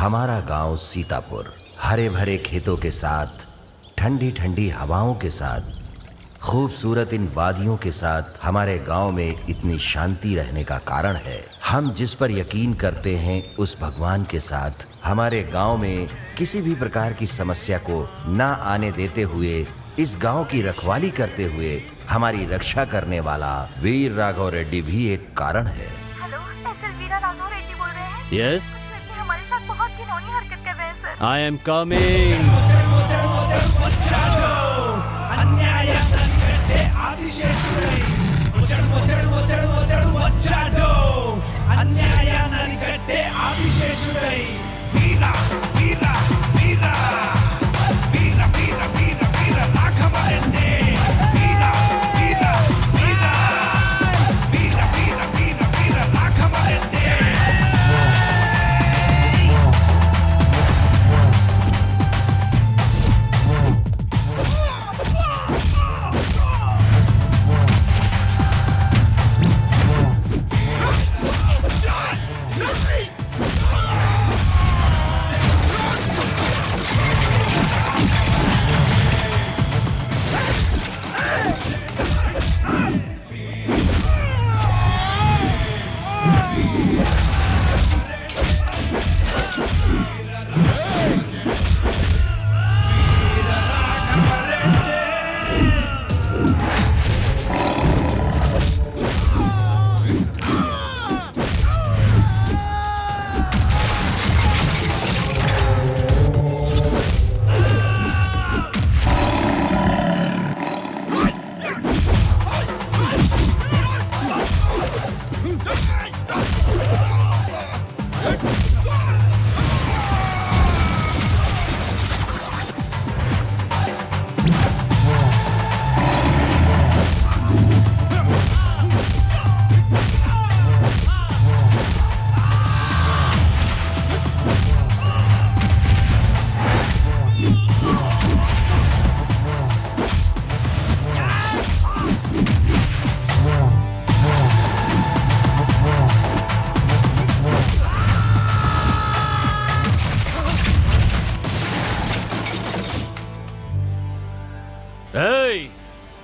हमारा गांव सीतापुर हरे भरे खेतों के साथ, ठंडी ठंडी हवाओं के साथ, खूबसूरत इन वादियों के साथ हमारे गांव में इतनी शांति रहने का कारण है हम जिस पर यकीन करते हैं उस भगवान के साथ हमारे गांव में किसी भी प्रकार की समस्या को ना आने देते हुए, इस गांव की रखवाली करते हुए हमारी रक्षा करने वाला वीर राघव रेड्डी भी एक कारण है। हेलो, एसएल वीरा राघव रेड्डी बोल रहे हैं? यस, लड़के हमारे साथ बहुत घिनौनी हरकत कर रहे हैं sir. I am coming. Veera Veera Veera Veera Veera Veera Veera Raghava Reddy Veera Veera Veera Veera Veera Veera Veera Raghava Reddy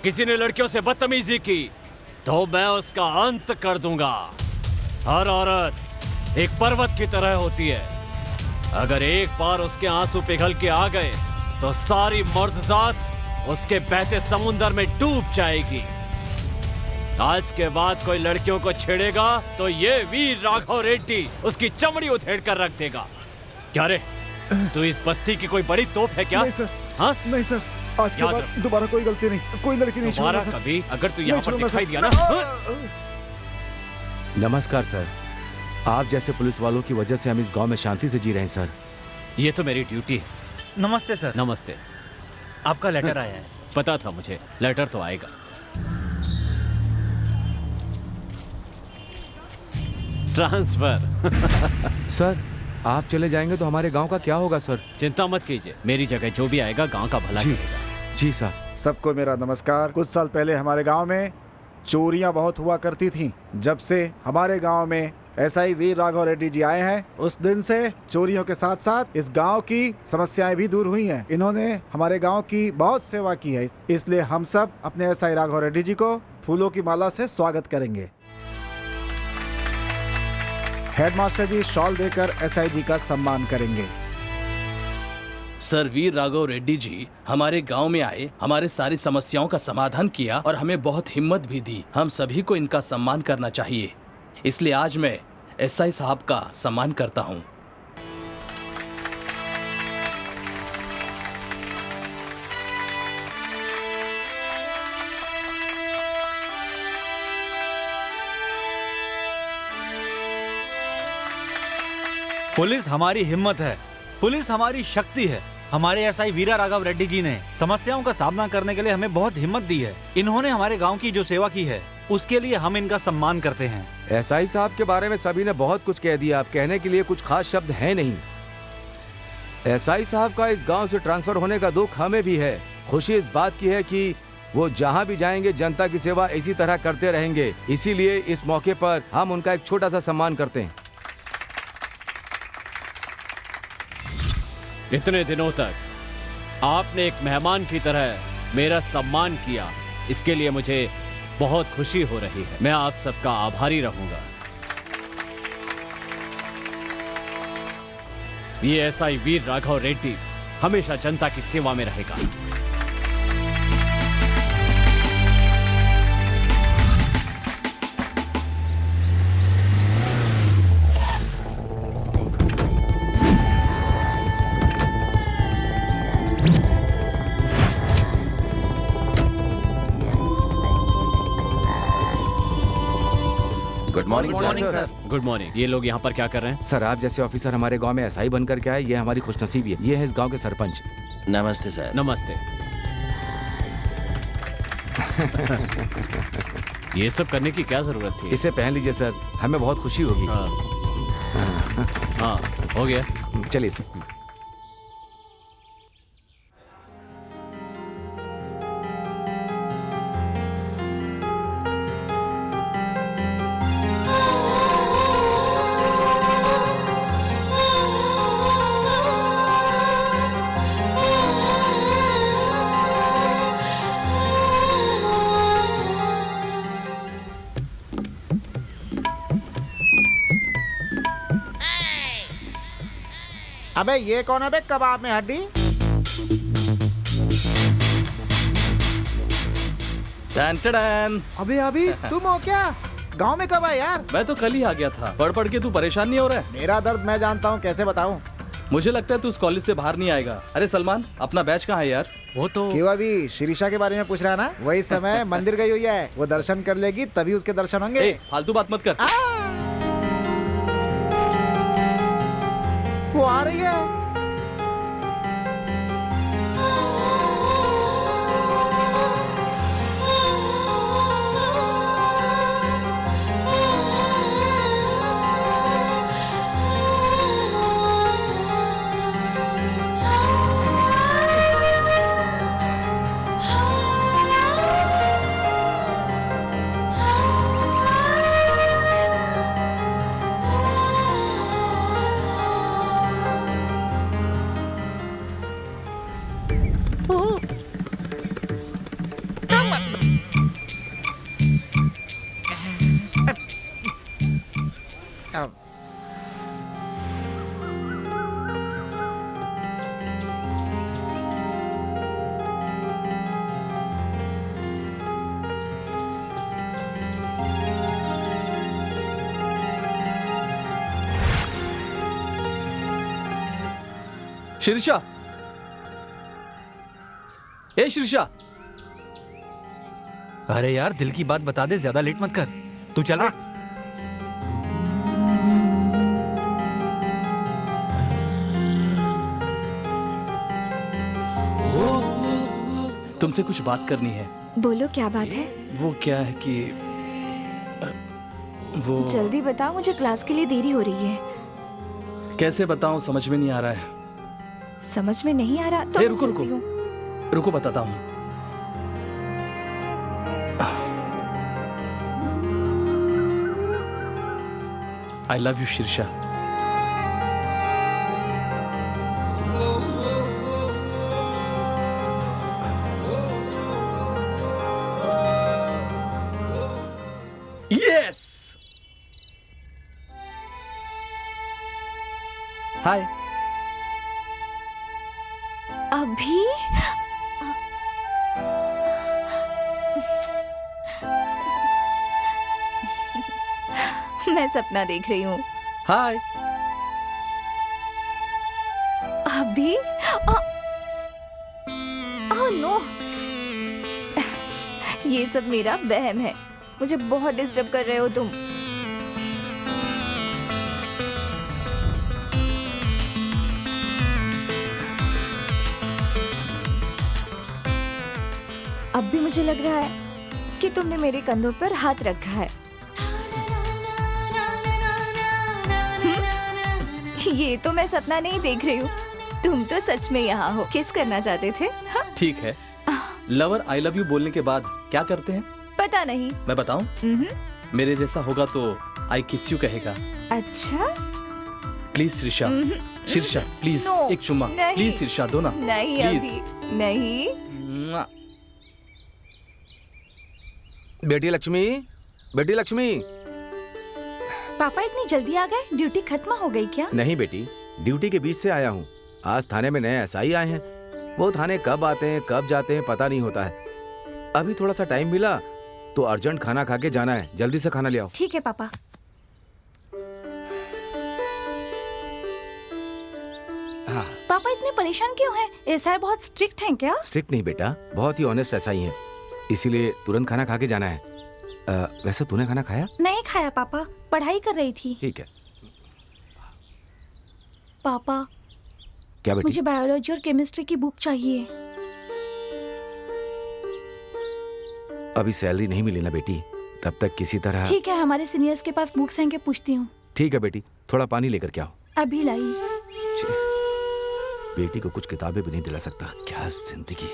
किसी ने लड़कियों से बदतमीजी की तो मैं उसका अंत कर दूंगा। हर औरत एक पर्वत की तरह होती है, अगर एक बार उसके आंसू पिघल के आ गए तो सारी मर्दजात उसके बहते समुंदर में डूब जाएगी। आज के बाद कोई लड़कियों को छेड़ेगा तो ये वीर राघव रेड्डी उसकी चमड़ी उधेड़ कर रख देगा। क्या रे, तू इस बस्ती की कोई बड़ी तोप है क्या? नहीं सर। हाँ? नहीं सर, आज के बाद दोबारा कोई गलती नहीं, कोई लड़की नहीं छोड़ूंगा सर। कभी अगर तू यहाँ पर दिखाई दिया ना। नमस्कार सर, आप जैसे पुलिस वालों की वजह से हम इस गांव में शांति से जी रहे हैं सर। ये तो मेरी ड्यूटी है। नमस्ते सर। नमस्ते। आपका लेटर आया है। पता था मुझे, लेटर तो आएगा। ट्रांसफर। सर, आप चले जाएंगे तो हमारे गांव का क्या होगा सर? चिंता मत कीजिए, मेरी जगह जो भी आएगा गांव का भला करेगा। जी सर। सबको मेरा नमस्कार। कुछ साल पहले हमारे गांव में चोरियां बहुत हुआ करती थीं। जब से हमारे गांव में एसआई वीर राघव रेड्डी जी आए हैं, उस दिन से चोरियों के साथ साथ इस गांव की समस्याएं भी दूर हुई हैं। इन्होंने हमारे गांव की बहुत सेवा की है, इसलिए हम सब अपने एसआई राघव रेड्डी जी को फूलों की माला से स्वागत करेंगे। हेडमास्टर जी शॉल देकर एसआई जी का सम्मान करेंगे। सर, वीर राघव रेड्डी जी हमारे गांव में आए, हमारे सारी समस्याओं का समाधान किया और हमें बहुत हिम्मत भी दी। हम सभी को इनका सम्मान करना चाहिए, इसलिए आज मैं एसआई साहब का सम्मान करता हूं। पुलिस हमारी हिम्मत है, पुलिस हमारी शक्ति है। हमारे एसआई वीरा राघव रेड्डी जी ने समस्याओं का सामना करने के लिए हमें बहुत हिम्मत दी है। इन्होंने हमारे गांव की जो सेवा की है उसके लिए हम इनका सम्मान करते हैं। एसआई साहब के बारे में सभी ने बहुत कुछ कह दिया, अब कहने के लिए कुछ खास शब्द है नहीं। एसआई साहब का इस गांव से ट्रांसफर होने का दुख हमें भी है। खुशी इस बात की है कि वो जहां भी जाएंगे जनता की सेवा इसी तरह करते रहेंगे, इसीलिए इस मौके पर हम उनका एक छोटा सा सम्मान करते हैं। इतने दिनों तक आपने एक मेहमान की तरह मेरा सम्मान किया, इसके लिए मुझे बहुत खुशी हो रही है। मैं आप सबका आभारी रहूंगा। ये एसआई वीर राघव रेड्डी हमेशा जनता की सेवा में रहेगा। Good morning sir. Good morning. ये लोग यहाँ पर क्या कर रहे हैं? सर, आप जैसे ऑफिसर हमारे गांव में एसआई बनकर के आए, ये हमारी खुशनसीबी है। ये है इस गांव के सरपंच। नमस्ते सर। नमस्ते। ये सब करने की क्या जरूरत थी? इसे पहन लीजिए सर, हमें बहुत खुशी होगी। हाँ, हो गया। चलिए सर। अबे ये कौन है बे कबाब में हड्डी? टन। अबे अभी तुम हो क्या? गांव में कब आए यार? मैं तो कल ही आ गया था। पढ़ पढ़ के तू परेशान नहीं हो रहा है? मेरा दर्द मैं जानता हूँ, कैसे बताऊँ? मुझे लगता है तू उस कॉलेज से बाहर नहीं आएगा। अरे सलमान, अपना बैच कहाँ है यार? वो तो क्यों अभी शिरीषा के बारे में पूछ रहा है ना? वही समय मंदिर गई हुई है, वो दर्शन कर लेगी तभी उसके दर्शन होंगे। ए, फालतू बात मत कर। वो आ रही है। शीर्षा, ए शीर्षा। अरे यार, दिल की बात बता दे, ज्यादा लेट मत कर। तू चला। तुमसे कुछ बात करनी है। बोलो, क्या बात है? वो क्या है कि वो जल्दी बताओ, मुझे क्लास के लिए देरी हो रही है। कैसे बताऊं, समझ में नहीं आ रहा है। समझ में नहीं आ रहा तो ए, मैं रुको चलती रुको हूँ। रुको, बताता हूँ। I love you Shirsha. Yes. Hi. अभी मैं सपना देख रही हूँ। हाय। अभी ओह नो, ये सब मेरा वहम है। मुझे बहुत डिस्टर्ब कर रहे हो तुम। अब भी मुझे लग रहा है कि तुमने मेरे कंधों पर हाथ रखा है। ये तो मैं सपना नहीं देख रही हूँ, तुम तो सच में यहाँ हो। किस करना चाहते थे? हाँ? ठीक है, लवर आई लव यू बोलने के बाद क्या करते हैं? पता नहीं। मैं बताऊं? मेरे जैसा होगा तो आई किस यू कहेगा। अच्छा, please Risha, Shirsha please No, एक चुम्मा, नहीं। प्लीज शीर्षा दो ना, नहीं प्लीज। अभी नहीं। बेटी लक्ष्मी, बेटी लक्ष्मी। पापा इतनी जल्दी आ गए? ड्यूटी खत्म हो गई क्या? नहीं बेटी, ड्यूटी के बीच से आया हूँ। आज थाने में नए एसआई आए हैं। वो थाने कब आते हैं कब जाते हैं पता नहीं होता है। अभी थोड़ा सा टाइम मिला तो अर्जेंट खाना खा के जाना है। जल्दी से खाना ले आओ। ठीक है पापा। हाँ। पापा इतने परेशान क्यों हैं? एसआई बहुत स्ट्रिक्ट हैं क्या? स्ट्रिक्ट नहीं बेटा, बहुत ही ऑनेस्ट एसआई हैं। इसीलिए तुरंत खाना खा के जाना है। वैसे तूने खाना खाया? नहीं खाया पापा, पढ़ाई कर रही थी। ठीक है। पापा क्या बेटी? मुझे बायोलॉजी और केमिस्ट्री की बुक चाहिए। अभी सैलरी नहीं मिली ना बेटी, तब तक किसी तरह। ठीक है, हमारे सीनियर्स के पास बुक्स हैं क्या पूछती हूँ। ठीक है बेटी, थोड़ा पानी लेकर के आओ। अभी लाई। बेटी को कुछ किताबें भी नहीं दिला सकता, क्या जिंदगी है।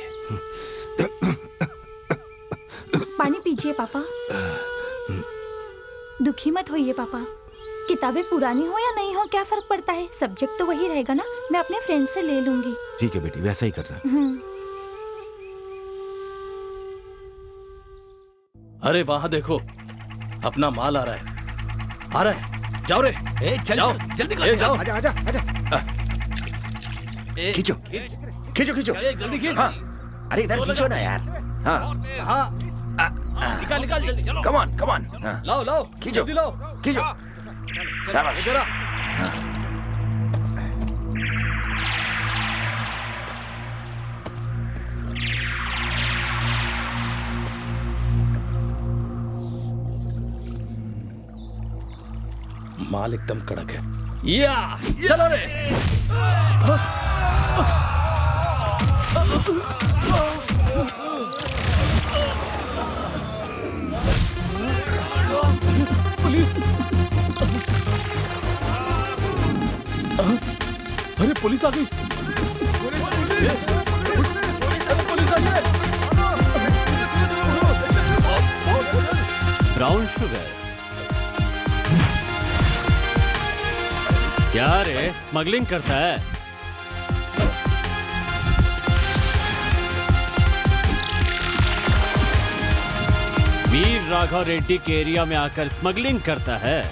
पानी पीजिए पापा। दुखी मत होइए पापा, किताबें पुरानी हो या नहीं हो क्या फर्क पड़ता है, सब्जेक्ट तो वही रहेगा ना। मैं अपने फ्रेंड से ले लूंगी। ठीक है बेटी, वैसा ही करना। अरे वहां देखो, अपना माल आ रहा है, आ रहा है। जाओ रे, चल जाओ जल्दी ए, जाओ। आजा आजा आजा। ए, खींचो खींचो खींचो। जल्दी खींच। हाँ, अरे इधर खींचो ना यार। हाँ, हाँ, निकाल निकाल जल्दी, चलो। Come on come on. हाँ, लाओ लाओ, खींचो जल्दी लाओ। खींचो। शाबाश। इधर आ। माल एकदम कड़क है। या चलो रे। पुलिस! अरे पुलिस आ गई! पुलिस आ गई! ब्राउन शुगर क्या रे, स्मगलिंग करता है? वीर राघव रेड्डी के एरिया में आकर स्मगलिंग करता है?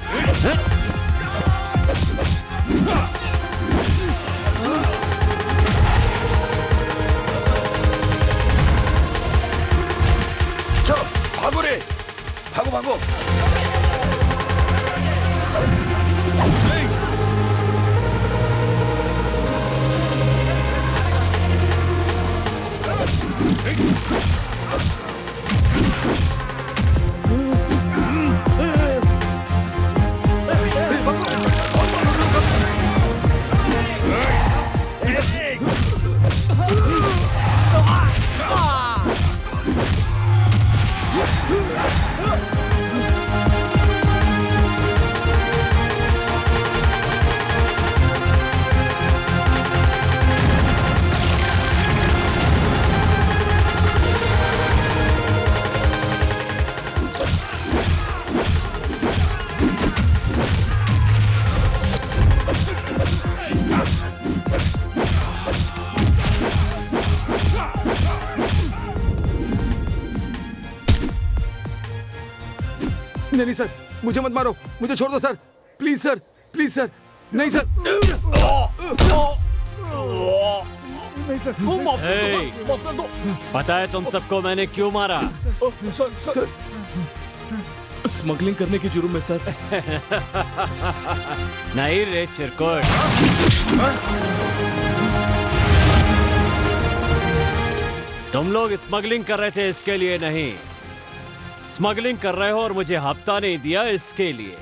चलो भागो रे, भागो भागो। नहीं सर, मुझे मत मारो, मुझे छोड़ दो sir, please sir, please sir. नहीं सर। नहीं सर। ए, पता है तुम सबको मैंने क्यों मारा? सर, स्मगलिंग करने की जुर्म में सर। नहीं रे चिरकुट, तुम लोग स्मगलिंग कर रहे थे इसके लिए नहीं, स्मगलिंग कर रहे हो और मुझे हफ्ता नहीं दिया इसके लिए।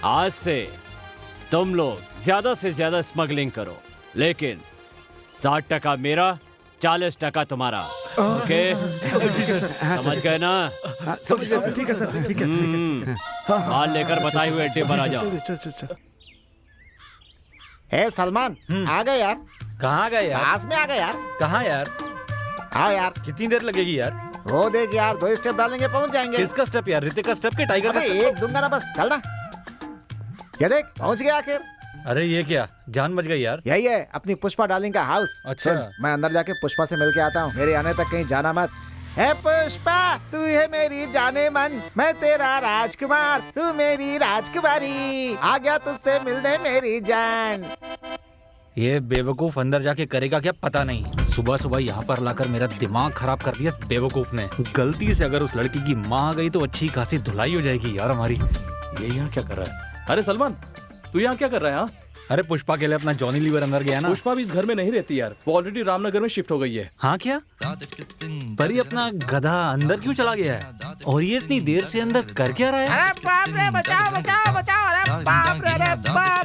आज से तुम लोग ज्यादा से ज्यादा स्मगलिंग करो, लेकिन 60% मेरा, 40% तुम्हारा। ओके? समझ गए ना? ठीक है सर, ठीक है। माल लेकर बताए हुए अड्डे पर आ जाओ। चल चल चल। हे सलमान, आ गए यार। कहाँ गए यार? पास में आ गए यार। कहाँ यार? आओ यार। कितनी देर लगेगी यार? वो देख यार, 2 स्टेप डालेंगे पहुंच जाएंगे। किसका स्टेप यार? ऋतिक का स्टेप के टाइगर का अबे स्टेप? एक दूंगा ना बस, चल ना। ये देख पहुंच गया आखिर। अरे ये क्या, जान बच गई यार। यही है अपनी पुष्पा डार्लिंग का हाउस। अच्छा। सुन, मैं अंदर जाके पुष्पा से मिल के आता हूँ, मेरे आने तक कहीं जाना मत। है पुष्पा, तू है मेरी जाने मन, मैं तेरा राजकुमार, तू मेरी राजकुमारी, आ गया तुझसे मिलने मेरी जान। ये बेवकूफ अंदर जाके करेगा क्या पता नहीं। सुबह सुबह यहाँ पर लाकर मेरा दिमाग खराब कर दिया इस बेवकूफ ने। गलती से अगर उस लड़की की माँ आ गई तो अच्छी खासी धुलाई हो जाएगी यार हमारी। ये यहाँ क्या कर रहा है? अरे सलमान, तू यहाँ क्या कर रहा है? हाँ, अरे पुष्पा के लिए अपना जॉनी लीवर अंदर गया ना। पुष्पा भी इस घर में नहीं रहती यार, वो ऑलरेडी रामनगर में शिफ्ट हो गई है। हाँ क्या? पर ये अपना गधा अंदर क्यों चला गया है? और ये इतनी देर से अंदर कर क्या रहा है? अरे बाप रे, बचाओ बचाओ बचाओ, अरे बाप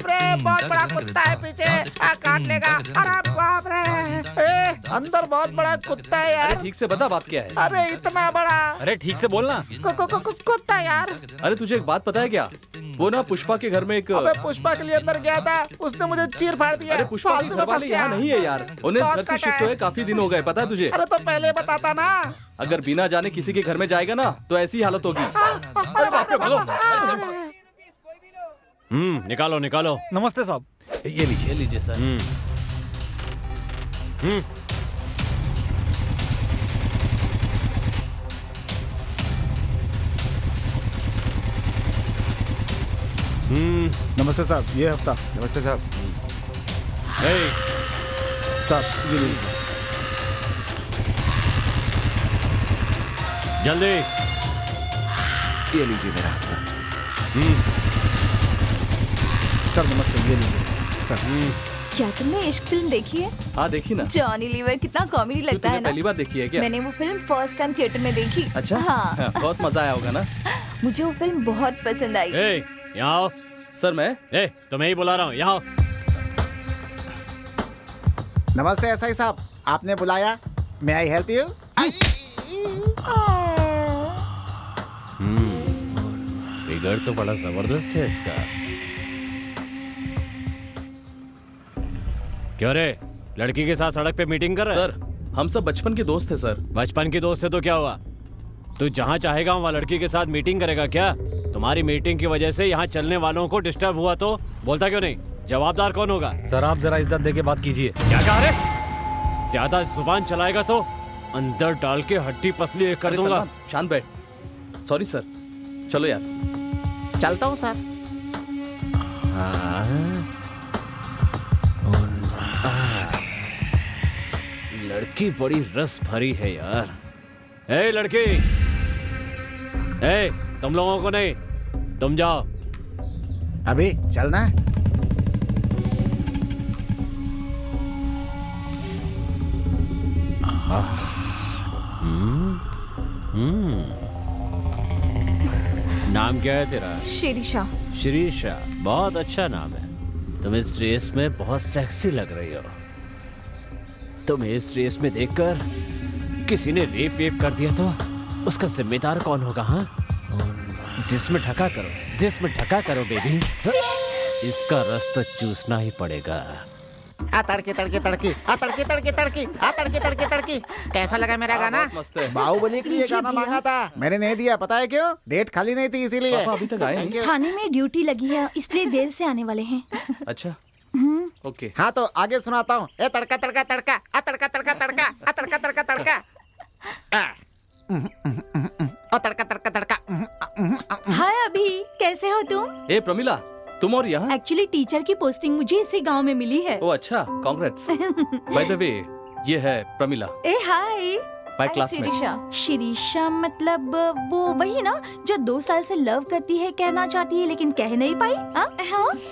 रे, बहुत बड़ा कुत्ता है पीछे, काट लेगा। अरे बाप रे, अंदर बहुत बड़ा कुत्ता है यार। अरे ठीक से बता बात क्या है? अरे इतना बड़ा अरे ठीक से बोलना। कुत्ता यार। अरे तुझे एक बात पता है क्या? वो ना पुष्पा के घर में एक अबे पुष्पा के लिए अंदर गया था, उसने मुझे चीर फाड़ दिया। अरे पुष्पा के घर वाले यहाँ नहीं है यार, उन्हें इस घर से शिफ्ट हुए काफी दिन हो गए, पता है तुझे? अरे तो पहले बताता ना। अगर बिना जाने किसी के घर में जाएगा ना तो ऐसी हालत होगी। अरे बाप रे, भागो। निकालो निकालो। नमस्ते साहब। ये लीजिए सर। नमस्ते साहब, ये हफ्ता। नमस्ते साहब। साहब ये लीजिए। जल्दी। ये लीजिए मेरा हफ्ता। सर नमस्ते, ये लीजिए सर। क्या तुमने इश्क फिल्म देखी है? हाँ देखी ना। जॉनी लीवर कितना कॉमेडी तो लगता है तूने ना। पहली बार देखी है क्या? मैंने वो फिल्म फर्स्ट टाइम थिएटर में देखी। अच्छा। हाँ। बहुत मजा आया होगा ना। मुझे वो फिल्म बहुत पसंद आई। यहाँ आओ। सर मैं तुम्हें ही बुला रहा हूँ, यहाँ। नमस्ते एसआई साहब, आपने बुलाया? मे आई हेल्प यू? फिगर तो बड़ा जबरदस्त है इसका। क्यों रे, लड़की के साथ सड़क पे मीटिंग कर रहा है? सर हम सब बचपन के दोस्त हैं सर। बचपन की दोस्त है तो क्या हुआ? तू जहाँ चाहेगा वहाँ लड़की के साथ मीटिंग करेगा क्या? तुम्हारी मीटिंग की वजह से यहाँ चलने वालों को डिस्टर्ब हुआ तो बोलता क्यों नहीं? जवाबदार कौन होगा? सर आप जरा इज्जत दे के बात कीजिए। क्या कह रहे? ज्यादा जुबान चलाएगा तो अंदर डाल के हड्डी पसली एक कर अरे दूंगा। सलमान, शांत बैठ। सॉरी सर, चलो यार। चलता हूँ सर। लड़की बड़ी रस भरी है यार। ए लड़की, ए तुम लोगों को नहीं, तुम जाओ। अभी चलना है? नाम क्या है तेरा? शिरीषा। शिरीषा, बहुत अच्छा नाम है। तुम इस ड्रेस में बहुत सेक्सी लग रही हो। तुम्हें इस ड्रेस में देखकर किसी ने रेप वेप कर दिया तो उसका जिम्मेदार कौन होगा? हाँ, जिसमें ढका करो, जिसमें ढका करो बेबी। इसका रस तो चूसना ही पड़ेगा। आ तड़के तड़के तड़के, आ तड़के तड़के तड़के, आ तड़के तड़के तड़के। कैसा लगा मेरा गाना? बहुत मस्त है। बाहुबली के लिए गाना मांगा था, मैंने नहीं दिया। पता है क्यों? डेट खाली नहीं थी इसीलिए। पापा अभी तक आए नहीं। Thank you। थाने में ड्यूटी लगी है इसलिए देर से आने वाले हैं। अच्छा ओके। हाँ तो आगे सुनाता हूँ। ए तड़का तड़का तड़का, आ तड़का तड़का तड़का, आ तड़का तड़का तड़का, आ तड़का तड़का तड़का। हाय अभी, कैसे हो तुम? ए प्रमिला, तुम और यहाँ? एक्चुअली टीचर की पोस्टिंग मुझे इसी गांव में मिली है। ओ अच्छा, कांग्रेट्स। बाय द वे, ये है प्रमिला, ए hi. My classmate. Shirisha. Shirisha मतलब वो वही ना जो 2 साल से लव करती है, कहना चाहती है लेकिन कह नहीं पाई। हाँ,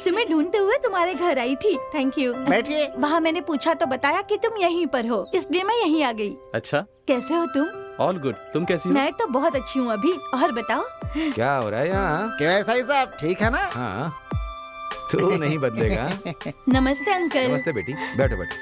तुम्हें ढूंढते हुए तुम्हारे घर आई थी। Thank you. बैठिए। वहाँ मैंने पूछा तो बताया कि तुम यहीं पर हो, इसलिए मैं यहीं आ गई। अच्छा, कैसे हो तुम? All good. तुम कैसी हो? मैं तो बहुत अच्छी हूँ अभी। और बताओ। क्या हो रहा है यहाँ? क्यों एसआई साहब, ठीक है ना? हाँ, तू नहीं बदलेगा। नमस्ते अंकल। नमस्ते बेटी, बैठो बैठो।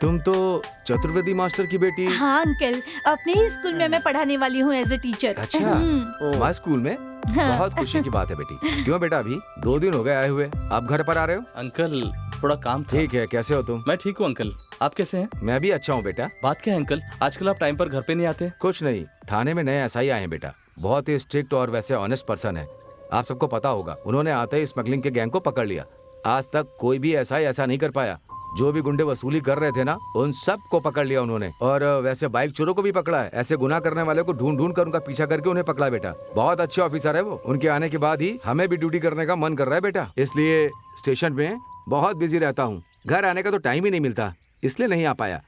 तुम तो चतुर्वेदी मास्टर की बेटी। हाँ अंकल, अपने ही स्कूल में मैं पढ़ाने वाली हूँ एज ए टीचर। अच्छा, हमारे स्कूल में? बहुत खुशी की बात है बेटी। क्यों बेटा, अभी 2 दिन हो गए आए हुए, आप घर पर आ रहे हो? अंकल थोड़ा काम था। ठीक है, कैसे हो तुम? मैं ठीक हूँ अंकल, आप कैसे हैं? मैं भी अच्छा हूँ बेटा। बात क्या है अंकल, आजकल आप टाइम पर घर पे नहीं आते? कुछ नहीं, थाने में नए एसआई आए हैं बेटा, बहुत ही स्ट्रिक्ट और वैसे ऑनेस्ट पर्सन है। आप सबको पता होगा, उन्होंने आते ही स्मगलिंग के गैंग को पकड़ लिया। आज तक कोई भी ऐसा नहीं कर पाया। जो भी गुंडे वसूली कर रहे थे ना, उन सब को पकड़ लिया उन्होंने। और वैसे बाइक चोरों को भी पकड़ा है। ऐसे गुनाह करने वाले को ढूंढ ढूंढ कर उनका पीछा करके उन्हें पकड़ा बेटा। बहुत अच्छे ऑफिसर है वो। उनके आने के बाद ही हमें भी ड्यूटी करने का मन कर रहा है बेटा। इसलिए स्टेशन में बहुत बिजी रहता हूँ। घर आने का तो टाइम ही नहीं मिलता, इसलिए नहीं आ पाया।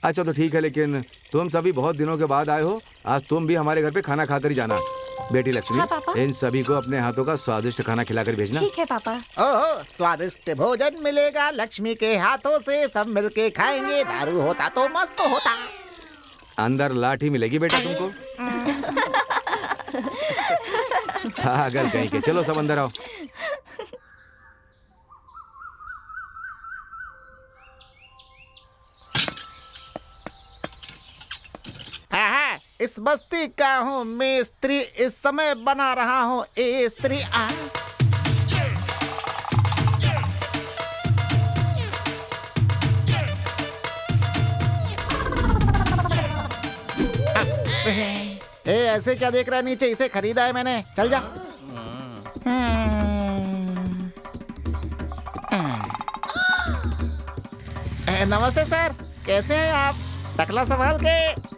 अच्छा तो ठीक है, लेकिन तुम सभी बहुत दिनों के बाद आए हो। आज तुम भी हमारे घर पे खाना खाकर ही जाना। बेटी लक्ष्मी, हाँ, पापा। इन सभी को अपने हाथों का स्वादिष्ट खाना खिलाकर भेजना। ठीक है पापा। ओह, स्वादिष्ट भोजन मिलेगा लक्ष्मी के हाथों से, सब मिलके खाएंगे। दारू होता तो मस्त होता। अंदर लाठी मिलेगी बेटा तुमको। पागल कहीं के। चलो सब अंदर आओ। हाँ, इस बस्ती का हूँ मिस्त्री, इस समय बना रहा हूँ स्त्री। ऐसे क्या देख रहा है नीचे? इसे खरीदा है मैंने, चल जा। नमस्ते सर, कैसे हैं आप? टकला संभाल के।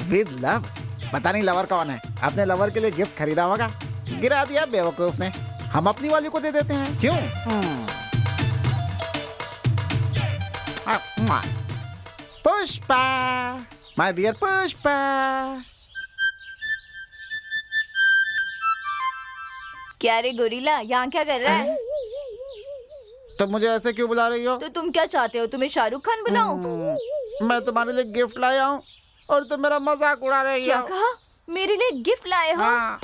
With love. पता नहीं लवर कौन है। अपने लवर के लिए गिफ्ट खरीदा होगा, गिरा दिया बेवकूफ ने। हम अपनी वाली को दे देते हैं, क्यों? Pushpa, my dear Pushpa. क्या रे गोरिल्ला, यहाँ क्या कर रहा है? तो मुझे ऐसे क्यों बुला रही हो? तो तुम क्या चाहते हो, तुम्हें शाहरुख खान बुलाऊं? मैं तुम्हारे लिए गिफ्ट लाया हूँ और तुम मेरा मजाक उड़ा रही हो। क्या कहा? मेरे लिए गिफ्ट लाए हो? हाँ।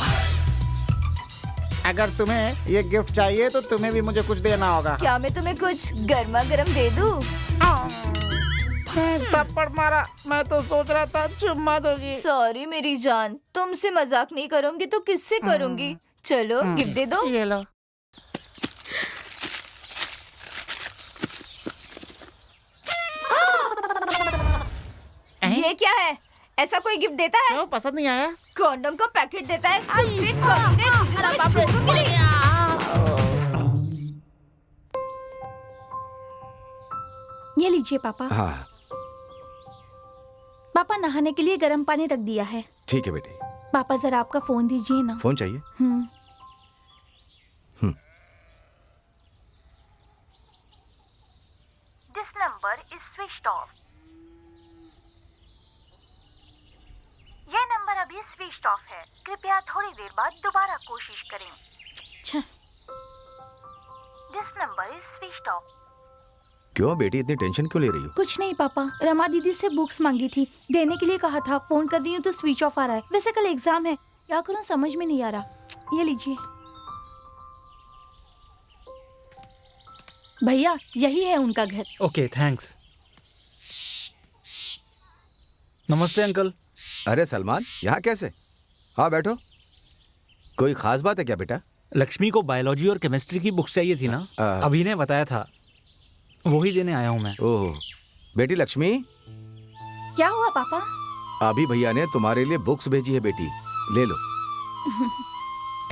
अगर तुम्हें ये गिफ्ट चाहिए तो तुम्हें भी मुझे कुछ देना होगा। क्या मैं तुम्हें कुछ गर्मा गर्म दे दूं? थप्पड़ मारा। मैं तो सोच रहा था चुम्मा दोगी। सॉरी मेरी जान, तुमसे मजाक नहीं करूंगी तो किससे करूंगी? चलो गिफ्ट दे दो। ये लो। ये क्या है? ऐसा कोई गिफ्ट देता है? क्यों, पसंद नहीं आया? कॉन्डम का पैकेट देता है? तुझे कमीने, तुझे तो मैं छोड़ूंगी नहीं। ये लीजिए पापा। हाँ पापा नहाने के लिए गर्म पानी रख दिया है। ठीक है बेटी। पापा जरा आपका फोन दीजिए ना। फोन चाहिए? This number is switched off. ये नंबर अभी स्विच्ड ऑफ है, कृपया थोड़ी देर बाद दोबारा कोशिश करें। अच्छा। This number is switched off. क्यों बेटी इतनी टेंशन क्यों ले रही हो? कुछ नहीं पापा, रमा दीदी से बुक्स मांगी थी, देने के लिए कहा था। फोन कर रही हूँ तो स्विच ऑफ आ रहा है। वैसे कल एग्जाम है, क्या करूँ समझ में नहीं आ रहा। ये लीजिए भैया, यही है उनका घर। Okay thanks. नमस्ते अंकल। अरे सलमान, यहाँ कैसे? हाँ बैठो। कोई खास बात है क्या बेटा? लक्ष्मी को बायोलॉजी और केमिस्ट्री की बुक्स चाहिए थी ना, अभी ने बताया था, वही देने आया हूँ मैं। ओह बेटी लक्ष्मी। क्या हुआ पापा? अभी भैया ने तुम्हारे लिए बुक्स भेजी है बेटी, ले लो।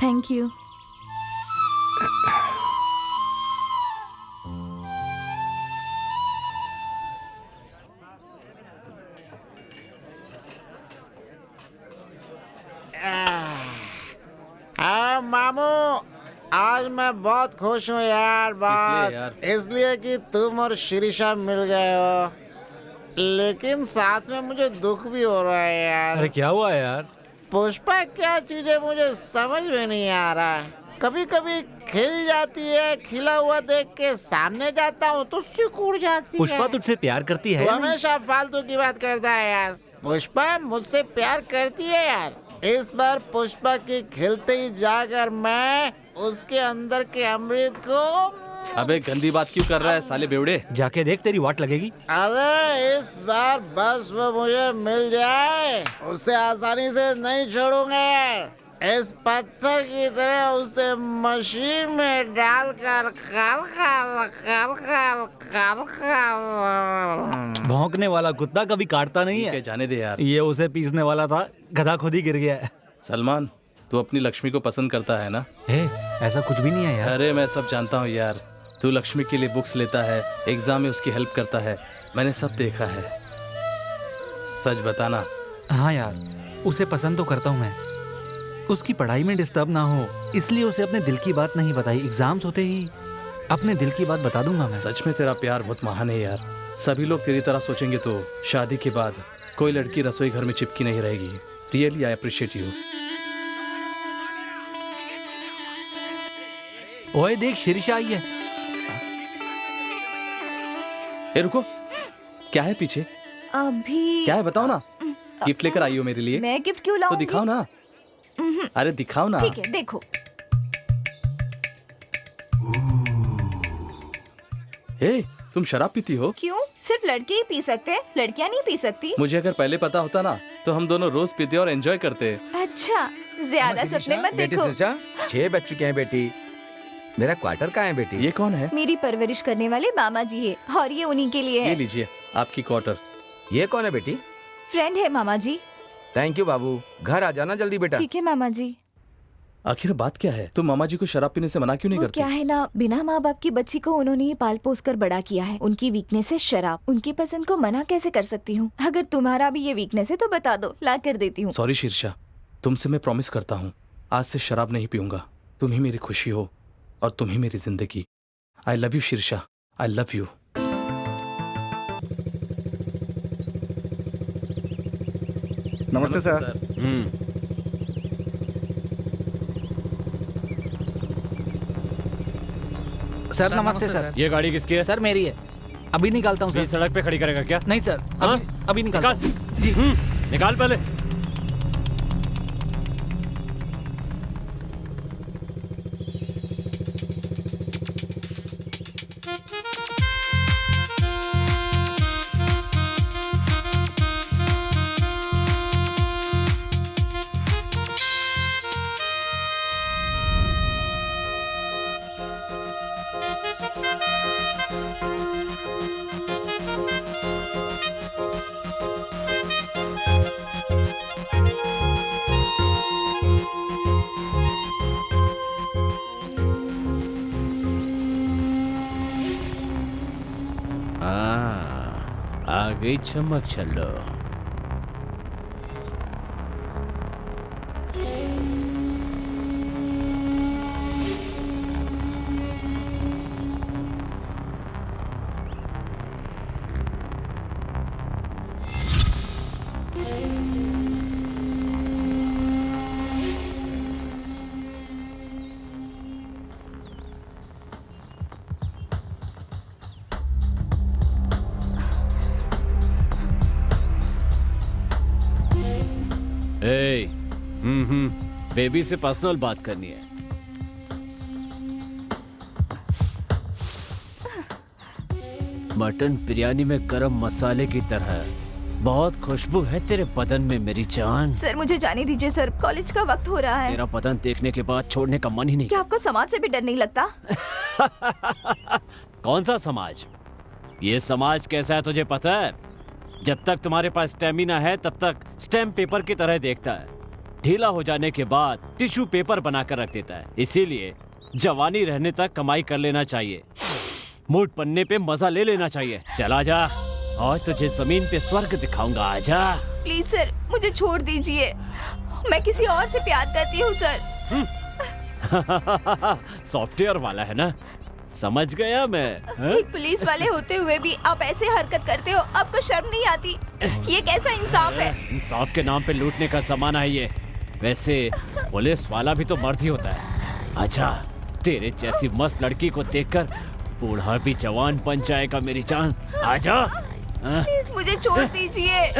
Thank you. मामू, आज मैं बहुत खुश हूँ यार। बात इसलिए कि तुम और शिरीषा मिल गए हो, लेकिन साथ में मुझे दुख भी हो रहा है यार। अरे क्या हुआ यार? पुष्पा क्या चीज है मुझे समझ में नहीं आ रहा है। कभी कभी खिल जाती है, खिला हुआ देख के सामने जाता हूँ तो सिकुड़ जाती है। पुष्पा तुझसे प्यार करती है? तू हमेशा फालतू की बात करता है यार। पुष्पा मुझसे प्यार करती है यार। इस बार पुष्पा की खिलते ही जाकर मैं उसके अंदर के अमृत को। अबे गंदी बात क्यों कर रहा है साले बेवड़े? जाके देख, तेरी वाट लगेगी। अरे इस बार बस वो मुझे मिल जाए, उससे आसानी से नहीं छोड़ूंगा यार। इस पत्थर की तरह उसे मशीन में डालकर खल खल खल खल खल खल। भौंकने वाला कुत्ता कभी काटता नहीं ठीक है। जाने दे यार। ये उसे पीसने वाला था, गधा खुद ही गिर गया है। सलमान, तू अपनी लक्ष्मी को पसंद करता है ना? ऐसा कुछ भी नहीं है यार। अरे मैं सब जानता हूँ यार। तू लक्ष्मी के लिए बुक्स लेता है, एग्जाम में उसकी हेल्प करता है, मैंने सब देखा है। सच बताना। हाँ यार, उसे पसंद तो करता हूँ मैं। उसकी पढ़ाई में डिस्टर्ब ना हो इसलिए उसे अपने दिल की बात नहीं बताई। एग्जाम्स होते ही अपने दिल की बात बता दूंगा मैं। सच में तेरा प्यार बहुत महान है यार। सभी लोग तेरी तरह सोचेंगे तो शादी के बाद कोई लड़की रसोई घर में चिपकी नहीं रहेगी। Really I appreciate you. ओए देख, शीर्षा आई है। ए रुको, क्या है पीछे? अभी क्या है बताओ ना। गिफ्ट लेकर आई हो मेरे लिए? मैं गिफ्ट क्यों तो लाऊंगी? दिखाओ ना। अरे दिखाओ ना। ठीक है, देखो। ए, तुम शराब पीती हो? क्यों? सिर्फ लड़के ही पी सकते हैं, लड़कियां नहीं पी सकती? मुझे अगर पहले पता होता ना तो हम दोनों रोज पीते और एंजॉय करते। अच्छा, ज्यादा सपने मत बेटी देखो। शिक्षा, 6 बज चुके हैं बेटी। मेरा क्वार्टर कहाँ है बेटी? ये कौन है? मेरी परवरिश करने वाले मामा जी है और ये उन्हीं के लिए ये है। लीजिए आपकी क्वार्टर। ये कौन है बेटी? फ्रेंड है मामा जी। थैंक यू बाबू। घर आ जाना जल्दी बेटा। ठीक है मामा जी। आखिर बात क्या है? तुम मामा जी को शराब पीने से मना क्यों नहीं वो करती? क्या है ना, बिना माँ बाप की बच्ची को उन्होंने ही पाल पोस कर बड़ा किया है। उनकी वीकनेस है शराब। उनकी पसंद को मना कैसे कर सकती हूँ? अगर तुम्हारा भी ये वीकनेस है तो बता दो, ला कर देती हूँ। सॉरी शीर्षा, तुमसे मैं प्रॉमिस करता हूँ आज से शराब नहीं पीऊंगा। तुम ही मेरी खुशी हो और तुम ही मेरी जिंदगी। आई love you शीर्षा, I love you. नमस्ते सर। सर नमस्ते सर। ये गाड़ी किसकी है? सर मेरी है। अभी निकालता हूँ ये सर। सड़क पे खड़ी करेगा क्या? नहीं सर, हाँ? अभी निकालता निकाल। हूँ। जी। निकाल पहले। आ गई चमक छल्लो। बेबी से पर्सनल बात करनी है। मटन बिरयानी में गरम मसाले की तरह बहुत खुशबू है तेरे बदन में मेरी जान। सर मुझे जाने दीजिए सर, कॉलेज का वक्त हो रहा है। तेरा बदन देखने के बाद छोड़ने का मन ही नहीं। क्या आपको समाज से भी डर नहीं लगता? कौन सा समाज? ये समाज कैसा है तुझे पता है? जब तक तुम्हारे पास स्टेमिना है तब तक स्टैम्प पेपर की तरह देखता है। ढीला हो जाने के बाद टिश्यू पेपर बनाकर रख देता है। इसीलिए जवानी रहने तक कमाई कर लेना चाहिए, मूड बनने पे मजा ले लेना चाहिए। चला जा, और तुझे जमीन पे स्वर्ग दिखाऊंगा। आजा। प्लीज सर मुझे छोड़ दीजिए, मैं किसी और से प्यार करती हूँ सर। सॉफ्टवेयर वाला है ना, समझ गया मैं। एक पुलिस वाले होते हुए भी आप ऐसे हरकत करते हो, आपको शर्म नहीं आती? ये कैसा इंसाफ है? इंसाफ के नाम पे लूटने का जमाना है ये। वैसे पुलिस वाला भी तो मर्द ही होता है। अच्छा, तेरे जैसी मस्त लड़की को देखकर बूढ़ा भी जवान बन जाएगा मेरी जान। आजा। प्लीज मुझे छोड़ दीजिए।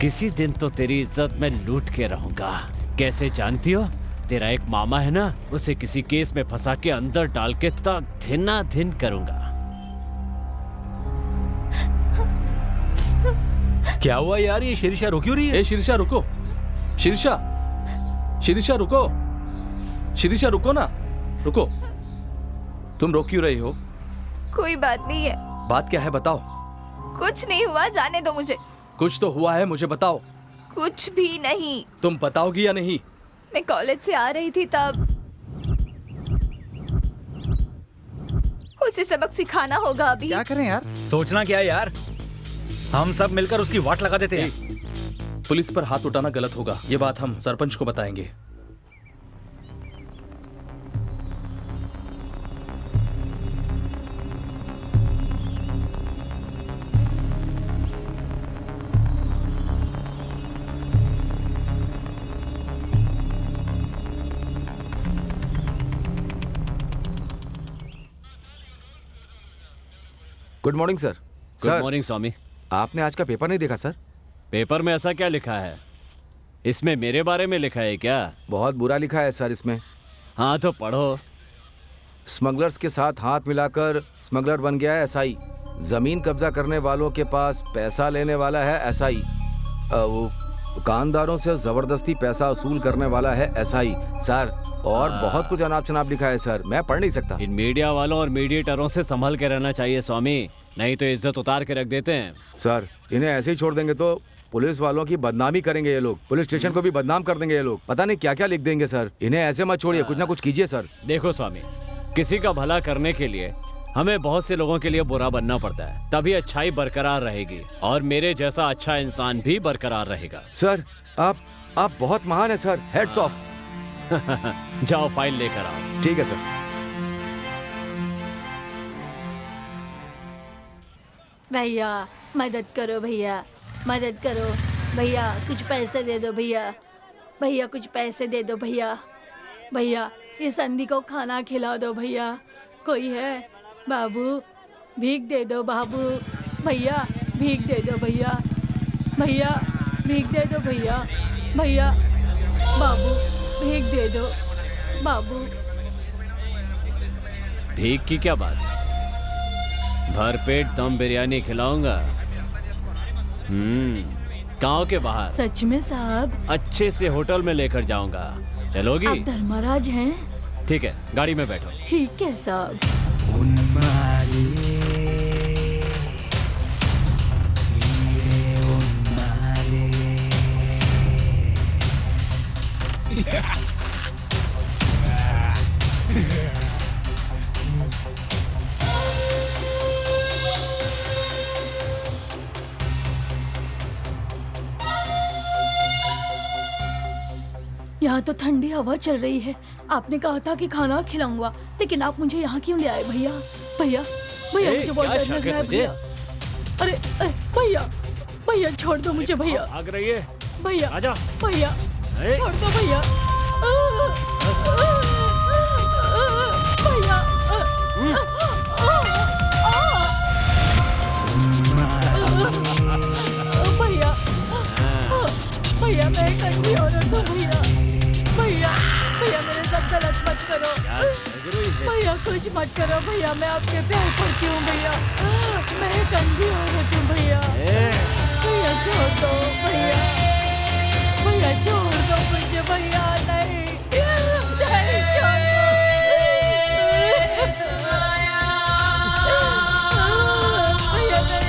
किसी दिन तो तेरी इज्जत मैं लूट के रहूंगा। कैसे जानती हो? तेरा एक मामा है ना, उसे किसी केस में फंसा के अंदर डाल के तक धिना धिन करूंगा। क्या हुआ यार, ये शीर्षा रुक क्यों रही है? ए शीर्षा रुको, शीर्षा, शीर्षा रुको, शीर्षा रुको ना, रुको। तुम रोक क्यों रही हो? कोई बात नहीं है। बात क्या है बताओ। कुछ नहीं हुआ, जाने दो मुझे। कुछ तो हुआ है, मुझे बताओ। कुछ भी नहीं। तुम बताओगी या नहीं? मैं कॉलेज से आ रही थी तब उसे सबक सिखाना होगा अभी। क्या करें यार? सोचना क्या है यार, हम सब मिलकर उसकी वाट लगा देते हैं। पुलिस पर हाथ उठाना गलत होगा, ये बात हम सरपंच को बताएंगे। Good morning sir. Good morning Swami. आपने आज का पेपर नहीं देखा सर? पेपर में ऐसा क्या लिखा है? इसमें मेरे बारे में लिखा है क्या? बहुत बुरा लिखा है सर इसमें। हाँ तो पढ़ो। स्मगलर्स के साथ हाथ मिलाकर स्मगलर बन गया है एसआई। जमीन कब्जा करने वालों के पास पैसा लेने वाला है एसआई। वो दुकानदारों से जबरदस्ती पैसा वसूल करने वाला है एसआई। सर और बहुत कुछ अनाप शनाप लिखा है सर, मैं पढ़ नहीं सकता। इन मीडिया वालों और मीडिएटरों से संभल के रहना चाहिए स्वामी, नहीं तो इज्जत उतार के रख देते हैं। सर इन्हें ऐसे ही छोड़ देंगे तो पुलिस वालों की बदनामी करेंगे ये लोग, पुलिस स्टेशन को भी बदनाम कर देंगे ये लोग, पता नहीं क्या क्या लिख देंगे सर। इन्हें ऐसे मत छोड़िए, कुछ ना कुछ कीजिए सर। देखो स्वामी, किसी का भला करने के लिए हमें बहुत से लोगों के लिए बुरा बनना पड़ता है, तभी अच्छाई बरकरार रहेगी और मेरे जैसा अच्छा इंसान भी बरकरार रहेगा। सर आप बहुत महान है सर, हेड्स ऑफ। जाओ फाइल लेकर आओ। ठीक है सर। भैया मदद करो, भैया मदद करो, भैया कुछ पैसे दे दो, भैया भैया कुछ पैसे दे दो, भैया भैया इस संधि को खाना खिला दो, भैया कोई है? बाबू भीख दे दो, बाबू भैया भीख दे दो, भैया भैया भीख दे दो, भैया भैया बाबू भीख दे दो, बाबू। भीख की क्या बात? भरपेट दम बिरयानी खिलाऊंगा। गांव के बाहर। सच में साहब? अच्छे से होटल में लेकर जाऊंगा, चलोगी? आप धर्मराज हैं? ठीक है, गाड़ी में बैठो। ठीक है साहब। यहाँ तो ठंडी हवा चल रही है। आपने कहा था कि खाना खिलाऊंगा, लेकिन आप मुझे यहाँ क्यों ले आए भैया? भैया भैया मुझे बहुत डर लग रहा है भैया। अरे अरे भैया भैया छोड़ दो मुझे भैया। भाग रही है भैया, आजा। भैया छोड़ दो भैया। भैया भैया भैया मैं एक अंधी औरत हूँ भैया। भैया भैया मेरे साथ गलत मत करो भैया, कुछ मत करो भैया, मैं आपके प्यार पड़ती हूँ भैया। मैं एक अंधी औरत हूँ भैया। भैया छोड़ दो भैया, भैया छोड़ दो मुझे भैया। नहीं नहीं छोड़ दो भैया, नहीं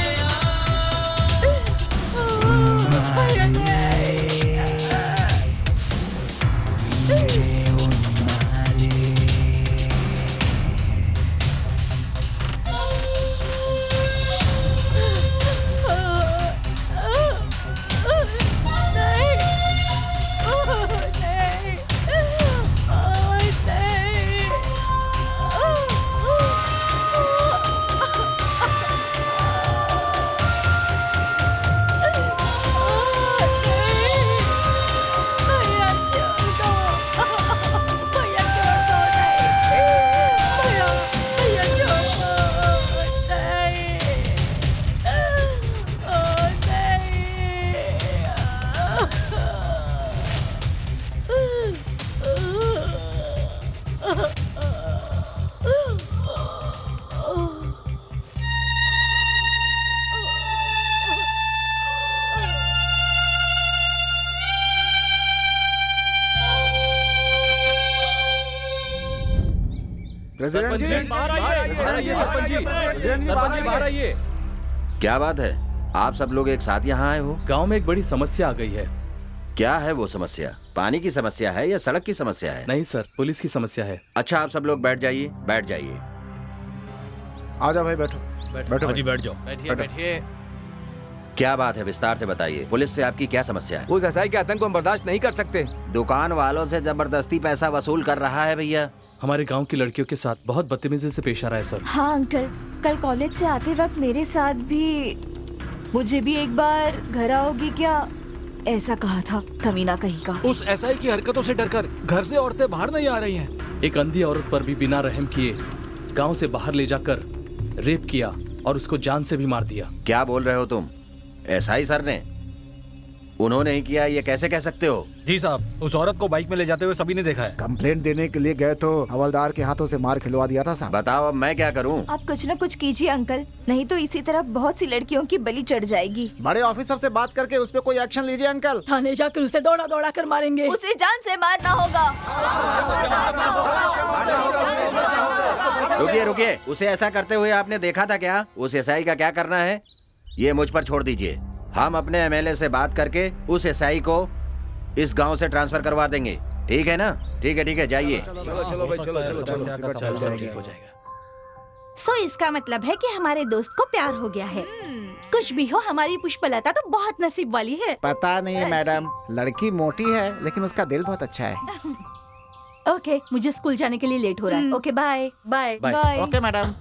भैया, नहीं। प्रेसिडेंट जी, बाहर आइए, सरपंच जी, प्रेसिडेंट जी, सरपंच जी बाहर आइए। क्या बात है? आप सब लोग एक साथ यहाँ आए हो? गांव में एक बड़ी समस्या आ गई है। क्या है वो समस्या? पानी की समस्या है या सड़क की समस्या है? नहीं सर, पुलिस की समस्या है। अच्छा, आप सब लोग बैठ जाइए, बैठ जाइए। आ जाओ भाई, बैठो बैठो हाँ जी, भाई। बैठ जाओ। बैठिए बैठिए। क्या बात है, विस्तार से बताइए। पुलिस से आपकी क्या समस्या है? उस एसआई के आतंक को हम बर्दाश्त नहीं कर सकते। दुकान वालों से जबरदस्ती पैसा वसूल कर रहा है भैया। हमारे गांव की लड़कियों के साथ बहुत बदतमीजी से पेश आ रहा है सर। हाँ अंकल, कल कॉलेज से आते वक्त मेरे साथ भी, मुझे भी एक बार घर आओगी क्या ऐसा कहा था, कमीना कहीं का। उस एसआई की हरकतों से डरकर घर से औरतें बाहर नहीं आ रही हैं। एक अंधी औरत पर भी बिना रहम किए गांव से बाहर ले जाकर रेप किया और उसको जान से भी मार दिया। क्या बोल रहे हो तुम? एसआई सर ने? उन्होंने ही किया, ये कैसे कह सकते हो? जी साहब, उस औरत को बाइक में ले जाते हुए सभी ने देखा है। कंप्लेंट देने के लिए गए तो हवलदार के हाथों से मार खिलवा दिया था साहब। बताओ अब मैं क्या करूं? आप कुछ न कुछ कीजिए अंकल, नहीं तो इसी तरह बहुत सी लड़कियों की बलि चढ़ जाएगी। बड़े ऑफिसर से बात करके उस पे कोई एक्शन लीजिए अंकल। थाने जाकर उसे दौड़ा दौड़ा कर मारेंगे। उसे जान से मारना होगा। रुकिए रुकिए, उसे ऐसा करते हुए आपने देखा था क्या? उस एसआई का क्या करना है ये मुझ पर छोड़ दीजिए। हम अपने एमएलए से बात करके उस एसआई को इस गांव से ट्रांसफर करवा देंगे, ठीक है ना? ठीक है, जाइए। चलो भाई, चलो। सब ठीक हो जाएगा। सो इसका मतलब है कि हमारे दोस्त को प्यार हो गया है। कुछ भी हो, हमारी पुष्पलता तो बहुत नसीब वाली है। पता नहीं मैडम, लड़की मोटी है लेकिन उसका दिल बहुत अच्छा है। ओके, मुझे स्कूल जाने के लिए लेट हो रहा है। Okay, bye bye bye. Okay madam.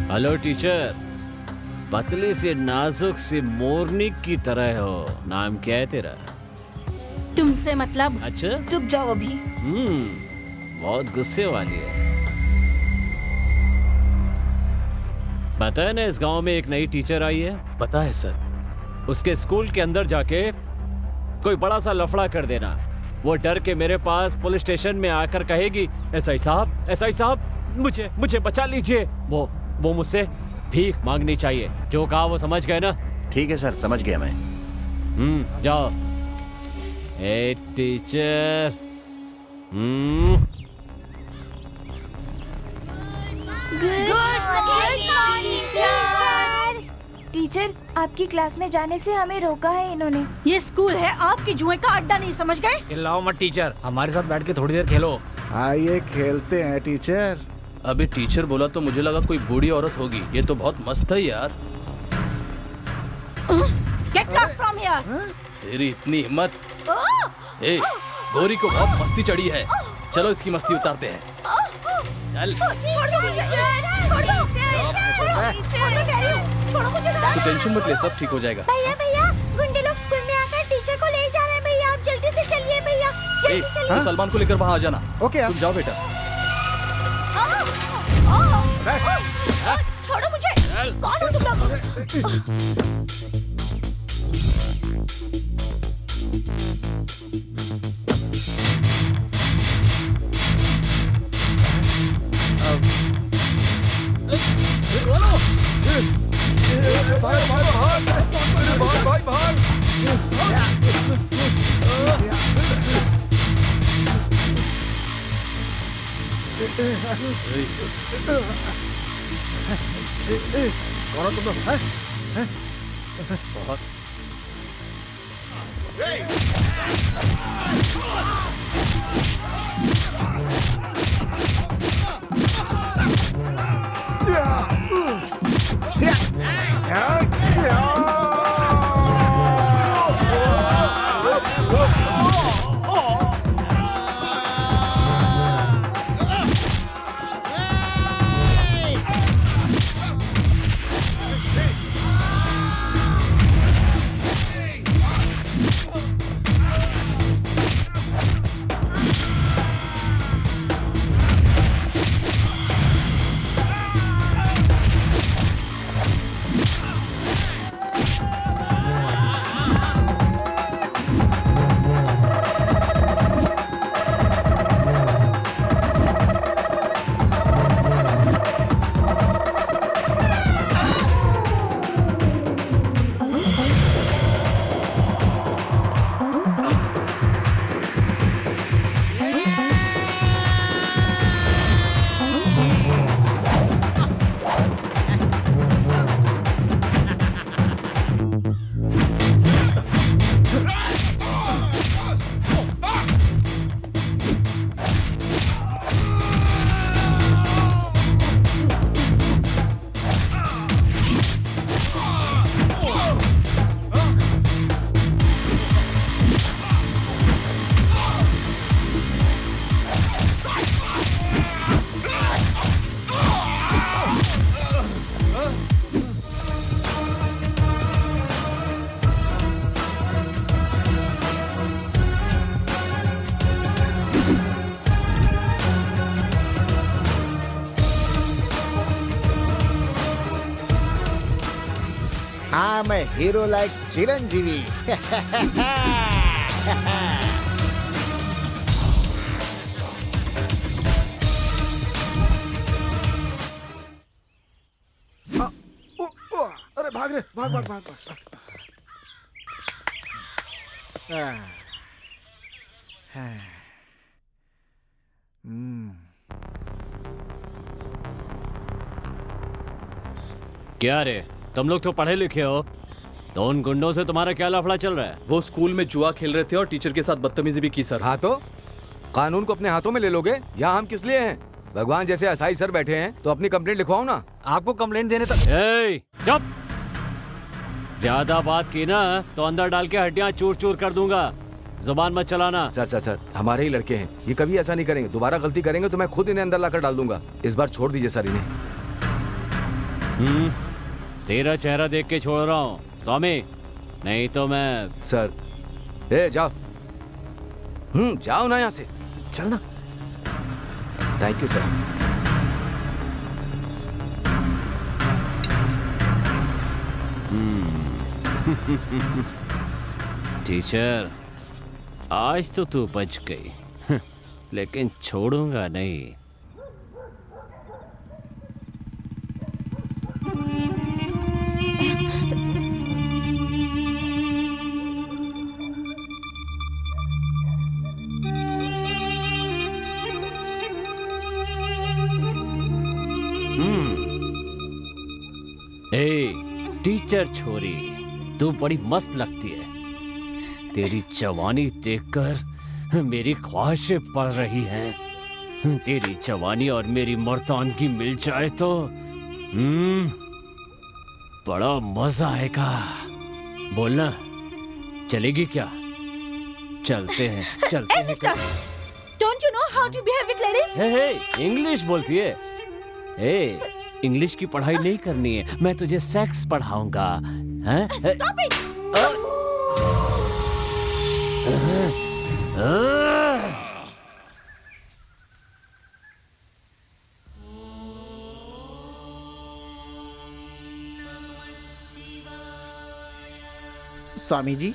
Hello teacher, पतली सी नाजुक सी मोरनी की तरह हो। नाम क्या है तेरा? तुमसे मतलब? अच्छा, रुक जाओ अभी। बहुत गुस्से वाली है। पता है ना, इस गांव में एक नई टीचर आई है। पता है सर। उसके स्कूल के अंदर जाके कोई बड़ा सा लफड़ा कर देना। वो डर के मेरे पास पुलिस स्टेशन में आकर कहेगी, एसआई साहब मुझे बचा लीजिए। वो मुझसे भीख मांगनी चाहिए। जो कहा वो समझ गए ना? ठीक है सर, समझ गया मैं। जाओ। A teacher. टीचर, आपकी क्लास में जाने से हमें रोका है इन्होंने। ये स्कूल है, आपकी जुए का अड्डा नहीं, समझ गए? चिल्लाओ मत टीचर, हमारे साथ बैठ के थोड़ी देर खेलो। आइए खेलते हैं टीचर। अभी टीचर बोला तो मुझे लगा कोई बूढ़ी औरत होगी। ये तो बहुत मस्त है यार। Get lost from here! तेरी इतनी हिम्मत। ए, गोरी को बहुत मस्ती चढ़ी है। चलो इसकी मस्ती उतारते हैं। चल। तू टेंशन मत ले, सब ठीक हो जाएगा। भैया, गुंडे लोग स्कूल में आकर टीचर को ले जा रहे हैं भैया, आप जल्दी से चलिए भैया। ए, तू सलमान को लेकर वहाँ आ जाना। ओके तुम जाओ बेटा। छोड़ो मुझे। कौन हो तुम लोग? कौन हो तुम लोग? हैं? बहुत I am a hero like Chiranjeevi. अरे भाग रे, भाग भाग भाग भाग भाग। क्या रे, तुम लोग तो पढ़े लिखे हो, तो उन गुंडों से तुम्हारा क्या लफड़ा चल रहा है? वो स्कूल में जुआ खेल रहे थे और टीचर के साथ बदतमीजी भी की सर। हाँ तो कानून को अपने हाथों में ले लोगे? यहाँ हम किस लिए हैं? भगवान जैसे असाई सर बैठे हैं तो अपनी कंप्लेंट लिखवाओ ना। आपको कंप्लेंट देने तक चुप! ज्यादा बात की ना तो अंदर डाल के हड्डियां चूर चूर कर दूंगा। जुबान मत चलाना। सर सर सर, हमारे ही लड़के हैं, ये कभी ऐसा नहीं करेंगे। दोबारा गलती करेंगे तो मैं खुद इन्हें अंदर लाकर डाल दूंगा। इस बार छोड़ दीजिए सर इन्हें। तेरा चेहरा देख के छोड़ रहा हूँ स्वामी, नहीं तो मैं। सर जाओ, जाओ ना यहाँ से। चल ना। Thank you sir. टीचर, आज तो तू बच गई, लेकिन छोड़ूंगा नहीं। ए, टीचर छोरी, तू बड़ी मस्त लगती है। तेरी जवानी देखकर मेरी ख्वाहिशें बढ़ रही हैं। तेरी जवानी और मेरी मर्दानगी मिल जाए तो बड़ा मजा आएगा। बोलना, चलेगी क्या? चलते हैं, चलते हैं। Mister, don't you know how to behave with ladies? Hey, English बोलती है। ए, इंग्लिश की पढ़ाई नहीं करनी है, मैं तुझे सेक्स पढ़ाऊंगा। हैं? Stop it. स्वामी जी,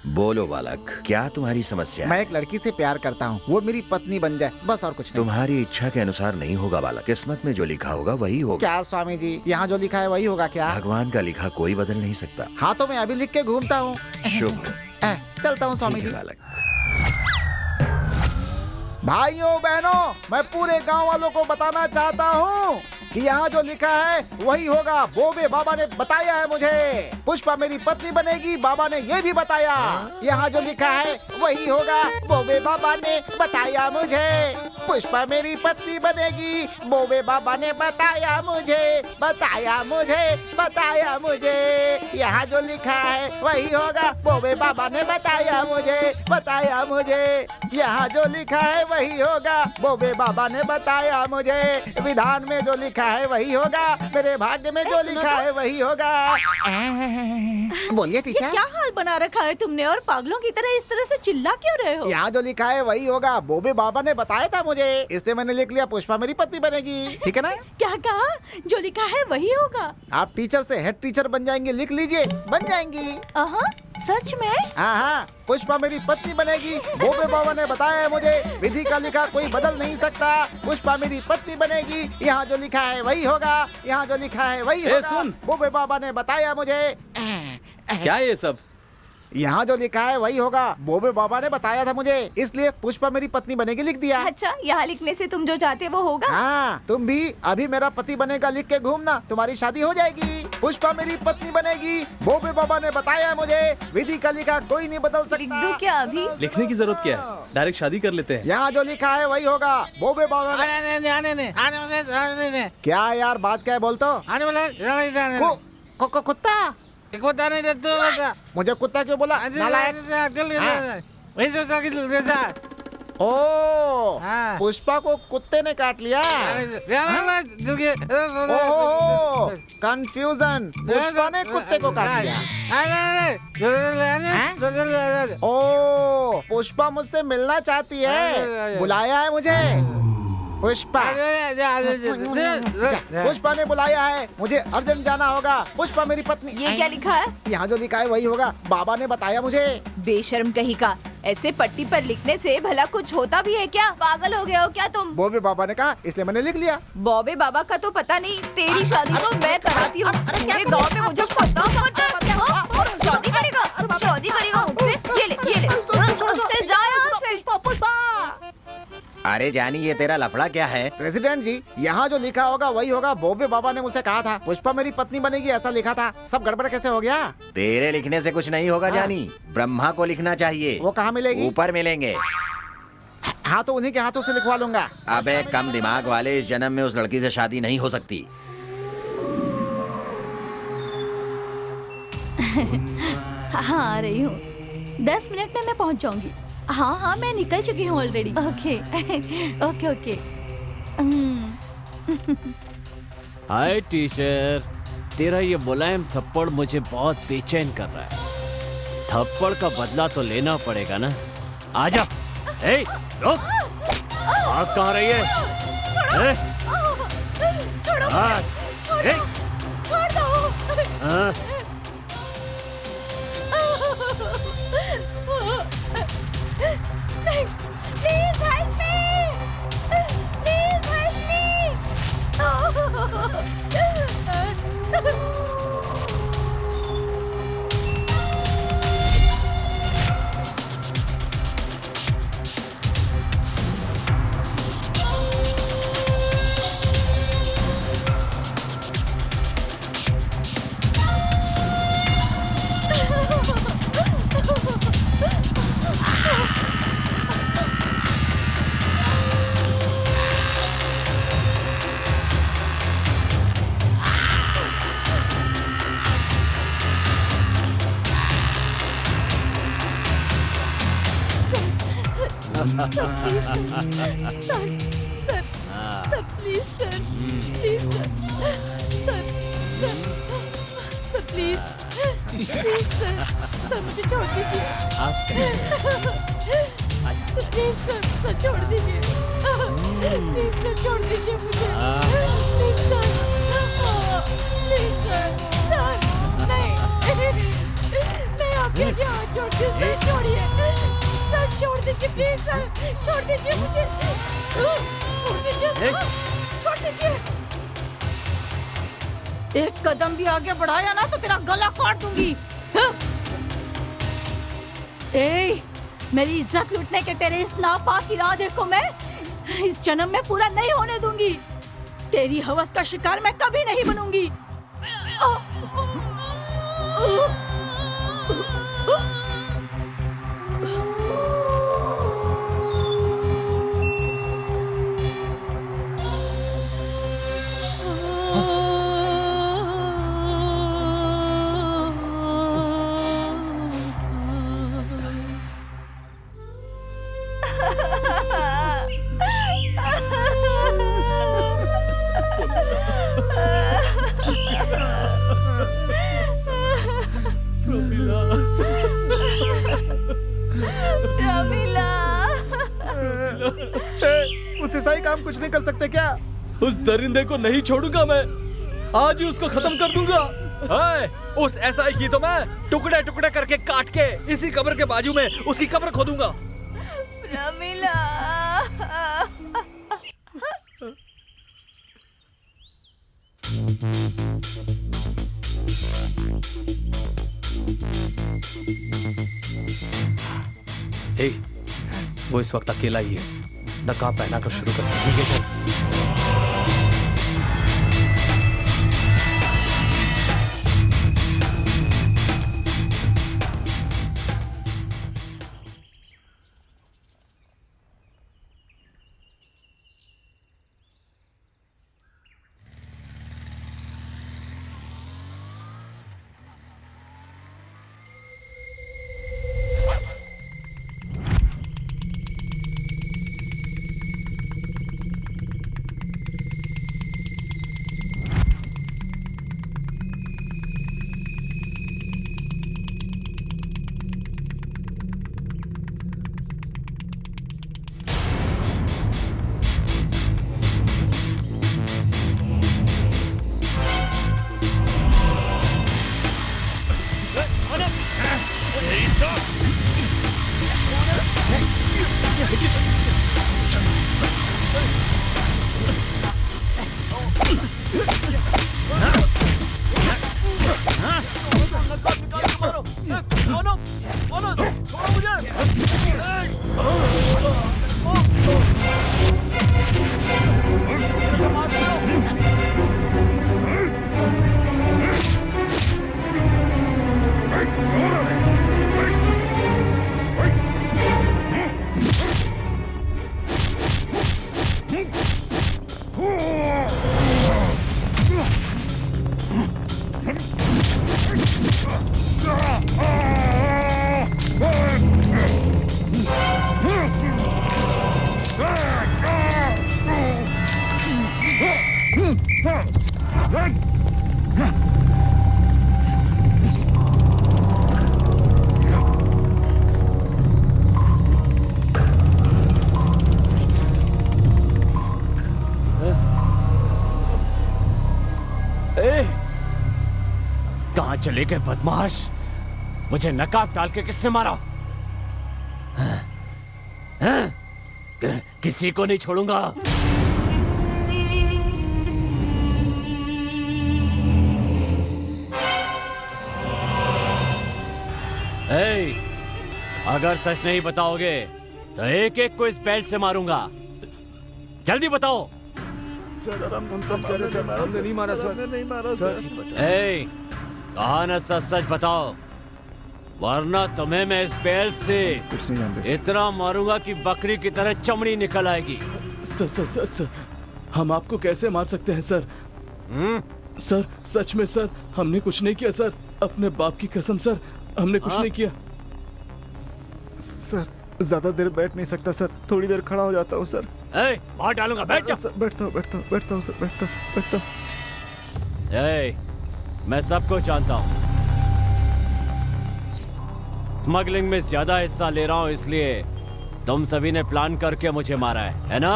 बोलो बालक, क्या तुम्हारी समस्या मैं है? एक लड़की से प्यार करता हूँ, वो मेरी पत्नी बन जाए, बस और कुछ नहीं। तुम्हारी इच्छा के अनुसार नहीं होगा बालक, किस्मत में जो लिखा होगा वही होगा। क्या स्वामी जी, यहाँ जो लिखा है वही होगा क्या? भगवान का लिखा कोई बदल नहीं सकता। हाँ तो मैं अभी लिख के घूमता हूँ। शुभ। चलता हूँ स्वामी ठीक जी। है बालक। भाइयों बहनों, मैं पूरे गांव वालों को बताना चाहता हूँ कि यहाँ जो लिखा है वही होगा। बोबे बाबा ने बताया है मुझे। पुष्पा मेरी पत्नी बनेगी, बाबा ने ये भी बताया। यहाँ जो लिखा है वही होगा। बोबे बाबा ने बताया मुझे। पुष्पा मेरी पत्नी बनेगी, बोबे बाबा ने बताया मुझे, बताया मुझे, बताया मुझे। यहाँ जो लिखा है वही होगा। बोबे बाबा ने बताया मुझे, बताया मुझे। यहाँ जो लिखा है वही होगा। बोबे बाबा ने बताया मुझे। विधान में जो लिखा है वही होगा। मेरे भाग्य में जो लिखा है वही होगा। बोलिए ये टीचर। क्या हाल बना रखा है तुमने, और पागलों की तरह इस तरह से चिल्ला क्यों रहे हो? यहाँ जो लिखा है वही होगा। बोबे बाबा ने बताया था मुझे, इसलिए मैंने लिख लिया पुष्पा मेरी पत्नी बनेगी। ठीक है ना? क्या कहा? जो लिखा है वही होगा। आप टीचर से हेड टीचर बन जाएंगे, लिख लीजिए, बन जाएंगी। सच में? हाँ, पुष्पा मेरी पत्नी बनेगी। बोबे बाबा ने बताया है मुझे, विधि का लिखा कोई बदल नहीं सकता। पुष्पा मेरी पत्नी बनेगी। यहाँ जो लिखा है वही होगा। यहाँ जो लिखा है वही होगा। सुन। बोबे बाबा ने बताया मुझे। क्या है ये सब? यहाँ जो लिखा है वही होगा। बोबे बाबा ने बताया था मुझे, इसलिए पुष्पा मेरी पत्नी बनेगी लिख दिया। अच्छा, यहाँ लिखने से तुम जो चाहते वो होगा? हाँ, तुम भी अभी मेरा पति बनेगा लिख के घूमना, तुम्हारी शादी हो जाएगी। पुष्पा मेरी पत्नी बनेगी। बोबे बाबा ने बताया मुझे, विधि का लिखा कोई नहीं बदल सकता। लिख दूं क्या अभी? लिखने की जरूरत क्या है? डायरेक्ट शादी कर लेते हैं। यहाँ जो लिखा है वही होगा। बोबे बाबा ने। क्या यार, बात क्या है बोल तो? कुत्ता? मुझे कुत्ता क्यों बोला? ओ, पुष्पा को कुत्ते ने काट लिया। ओहो, कंफ्यूजन। पुष्पा ने कुत्ते को काट लिया। ओ, पुष्पा मुझसे मिलना चाहती है, बुलाया है मुझे। पुष्पा पुष्पा ने बुलाया है, मुझे अर्जेंट जाना होगा। पुष्पा मेरी पत्नी। ये क्या लिखा है? यहाँ जो लिखा है वही होगा, बाबा ने बताया मुझे। बेशर्म कहीं का, ऐसे पट्टी पर लिखने से भला कुछ होता भी है क्या? पागल हो गए हो क्या तुम? बॉबी बाबा ने कहा इसलिए मैंने लिख लिया। बॉबे बाबा का तो पता नहीं, तेरी शादी तो मैं कराती हूँ। पूरे गांव में मुझे पता होता है। हाँ? शादी करेगा मुझसे? ये ले चल जा यहाँ से। अरे जानी, ये तेरा लफड़ा क्या है? प्रेसिडेंट जी, यहाँ जो लिखा होगा वही होगा। बॉबे बाबा ने मुझसे कहा था पुष्पा मेरी पत्नी बनेगी, ऐसा लिखा था। सब गड़बड़ कैसे हो गया? तेरे लिखने से कुछ नहीं होगा जानी, ब्रह्मा को लिखना चाहिए। वो कहाँ मिलेगी? ऊपर मिलेंगे। हाँ तो उन्हीं के हाथों से लिखवा लूंगा। अबे कम दिमाग वाले, इस जन्म में उस लड़की से शादी नहीं हो सकती। हाँ आ रही हूँ, 10 मिनट में मैं पहुँच जाऊंगी। हाँ मैं निकल चुकी हूँ ऑलरेडी। ओके। हाय टीचर, तेरा ये मुलायम थप्पड़ मुझे बहुत बेचैन कर रहा है। थप्पड़ का बदला तो लेना पड़ेगा ना। आजा। ए, रुक। आप कहाँ रही है? छोड़ो छोड़ दो। Please help me! Please help me! Sir मुझे छोड़ दीजिए। प्लीज सर छोड़ दीजिए। प्लीज सर छोड़ दीजिए मुझे। प्लीज सर नहीं आपके आगे हाथ छोड़ दीजिए। सर छोड़िए। सर छोड़ दीजिए प्लीज। सर छोड़ दीजिए मुझे। छोड़ दीजिए सर, छोड़ दीजिए। एक कदम भी आगे बढ़ाया ना तो तेरा गला काट दूंगी। ए, मेरी इज्जत लूटने के तेरे इस नापाक इरादे को मैं इस जन्म में पूरा नहीं होने दूंगी। तेरी हवस का शिकार मैं कभी नहीं बनूंगी। उससे सही काम कुछ नहीं कर सकते क्या? उस दरिंदे को नहीं छोड़ूंगा मैं, आज ही उसको खत्म कर दूंगा। उस एसआई की तो मैं टुकड़े टुकड़े करके काट के इसी कब्र के बाजू में उसकी कब्र खोदूंगा। प्रमिला। हे, वो इस वक्त अकेला ही है। नकाब पहना कर शुरू कर। ठीक है चल। कहाँ चले गए बदमाश? मुझे नकाब डाल के किसने मारा? किसी को नहीं छोड़ूंगा। अगर सच नहीं बताओगे तो एक एक को इस बेल्ट से मारूंगा। जल्दी बताओ। सर हम सब कह रहे सर, हमने नहीं मारा सर, नहीं मारा सर। कहा ना सच सच बताओ, वरना तुम्हें मैं इस बेल्ट से कुछ नहीं जानते इतना मारूंगा कि बकरी की तरह चमड़ी निकल आएगी। सर सर सर सर, हम आपको कैसे मार सकते हैं सर? सर सच में सर, हमने कुछ नहीं किया सर, अपने बाप की कसम सर, हमने कुछ नहीं किया। सर ज्यादा देर बैठ नहीं सकता सर, थोड़ी देर खड़ा हो जाता हूँ सर। बाहर डालूंगा, बैठ जा। बैठता हूँ सर, बैठता हूँ। मैं सबको जानता हूँ। स्मगलिंग में ज्यादा हिस्सा ले रहा हूँ, इसलिए तुम सभी ने प्लान करके मुझे मारा है ना?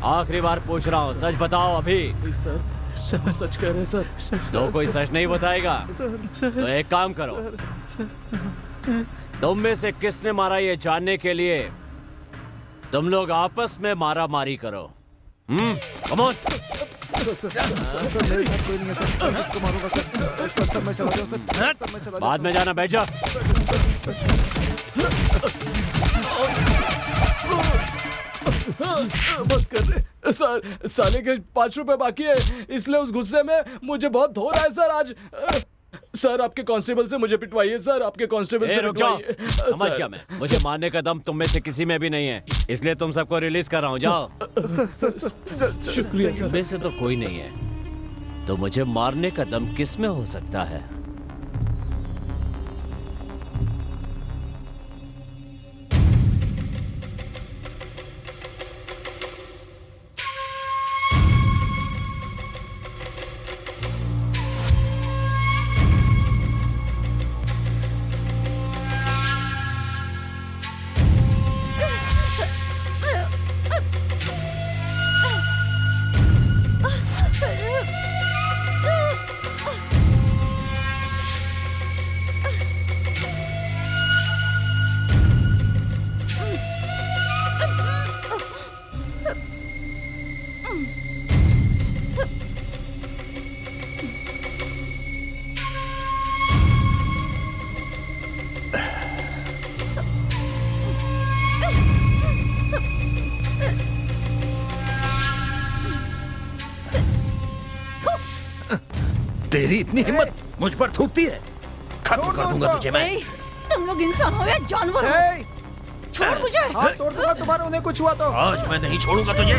आखिरी बार पूछ रहा हूँ, सच बताओ अभी। सर सच कह रहे हैं सर। तो कोई सच नहीं बताएगा तो एक काम करो, तुम में से किसने मारा ये जानने के लिए तुम लोग आपस में मारा मारी करो। Come on. सर मेरे साथ कोई नहीं है सर, मैं इसको मारूंगा सर, मैं चला जाऊं सर, मैं चला बाद में जाना, बैठ जा। बस कर रहे सर, साले के 5 रुपए बाकी है, इसलिए उस गुस्से में मुझे बहुत धो रहा है सर आज। सर आपके कांस्टेबल से मुझे पिटवाइए सर, आपके कांस्टेबल से पिटवाइए। समझ गया मैं, मुझे मारने का दम तुम में से किसी में भी नहीं है, इसलिए तुम सबको रिलीज कर रहा हूँ, जाओ। शुक्रिया सर। इसमें से तो कोई नहीं है, तो मुझे मारने का दम किस में हो सकता है? तेरी इतनी हिम्मत मुझ पर थूकती है, खत्म कर दूंगा तुझे मैं। तुम लोग इंसान हो या जानवर हो? छोड़ मुझे। हाथ तोड़ दूंगा तुम्हारे, उन्हें कुछ हुआ तो। आज मैं नहीं छोड़ूंगा तुझे,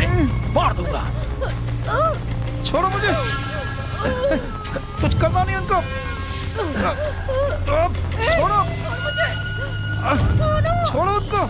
मार दूंगा। छोड़ो मुझे, कुछ करना नहीं उनको। छोड़ो, छोड़ो उनको।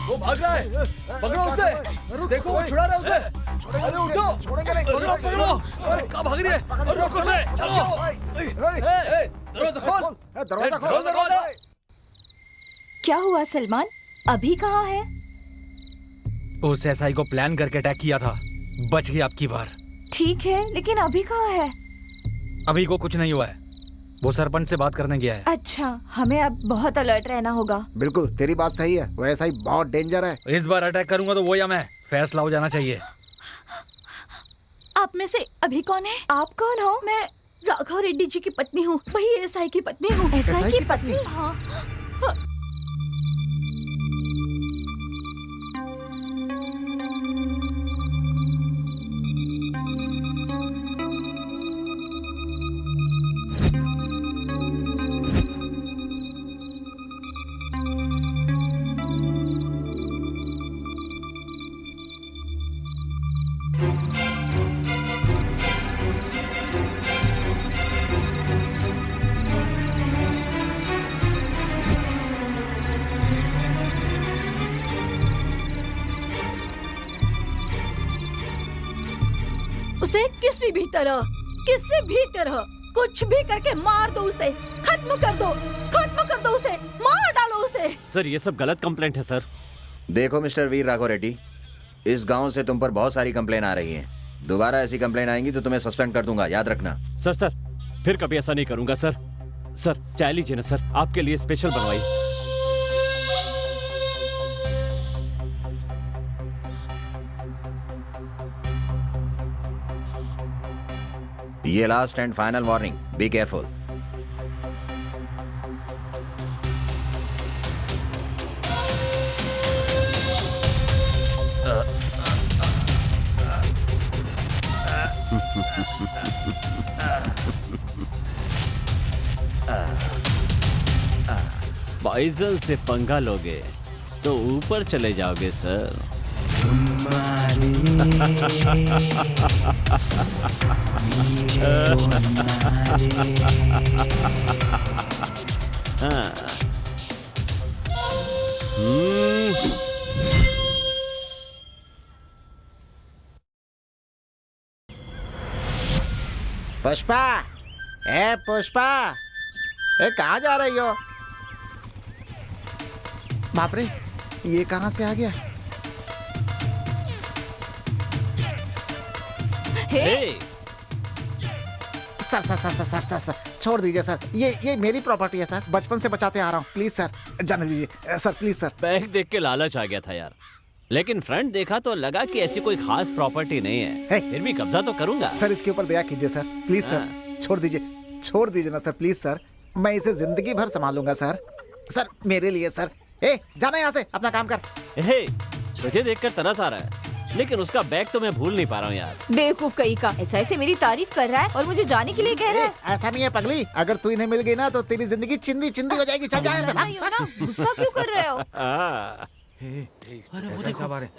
वो भाग रहा है, पकड़ो उसे, देखो वो छुड़ा रहा है उसे। अरे उठो, छोड़ेंगे नहीं, पकड़ो पकड़ो, कहाँ भाग रही है? रोको उसे, दरवाजा खोल, दरवाजा खोल, दरवाजा। क्या हुआ सलमान, अभी कहाँ है? उस एसआई को प्लान करके अटैक किया था, बच गई आपकी बार। ठीक है, लेकिन अभी कहाँ है? अभी को कुछ नहीं हुआ है, वो सरपंच से बात करने गया है। अच्छा, हमें अब बहुत अलर्ट रहना होगा। बिल्कुल तेरी बात सही है, वो ऐसा ही बहुत डेंजर है। इस बार अटैक करूंगा तो वो या मैं, फैसला हो जाना चाहिए। आप में से अभी कौन है? आप कौन हो? राघव रेड्डी जी की पत्नी हूँ, वही एसआई की पत्नी हूँ। एसआई की पत्नी? हाँ। उसे किसी भी तरह कुछ भी करके मार दो उसे, खत्म कर दो उसे, मार डालो उसे। सर ये सब गलत कंप्लेंट है सर। देखो मिस्टर वीर राघव रेड्डी, इस गांव से तुम पर बहुत सारी कंप्लेन आ रही हैं। दोबारा ऐसी कंप्लेन आएंगी तो तुम्हें सस्पेंड कर दूंगा, याद रखना। सर फिर कभी ऐसा नहीं करूंगा सर। सर चाय लीजिए ना सर, आपके लिए स्पेशल बनवाई। ये last and final warning, be careful. Baijal से पंगा लोगे तो ऊपर चले जाओगे सर। पुष्पा, ए पुष्पा, ए कहाँ जा रही हो? बाप रे, ये कहाँ से आ गया? हे सर, छोड़ दीजिए सर, ये मेरी प्रॉपर्टी है सर, बचपन से बचाते आ रहा हूँ, प्लीज सर जाने दीजिए सर, प्लीज सर। बैग देख के लालच आ गया था यार, लेकिन फ्रंट देखा तो लगा कि ऐसी कोई खास प्रॉपर्टी नहीं है। फिर भी कब्जा तो करूंगा सर, इसके ऊपर दया कीजिए सर, प्लीज सर, छोड़ दीजिए ना सर, प्लीज सर, मैं इसे जिंदगी भर संभालूंगा सर, सर मेरे लिए सर। ए जाना यहाँ से, अपना काम कर। हे तुझे देखकर तरस आ रहा है, लेकिन उसका बैग तो मैं भूल नहीं पा रहा हूँ यार। बेवकूफ कहीं का, ऐसे मेरी तारीफ कर रहा है और मुझे जाने के लिए कह रहा है। ऐसा नहीं है पगली, अगर तू इन्हें मिल गई ना तो तेरी जिंदगी चिंदी चिंदी हो जाएगी। चल जा यहाँ से, भाग। गुस्सा क्यों कर रहे हो?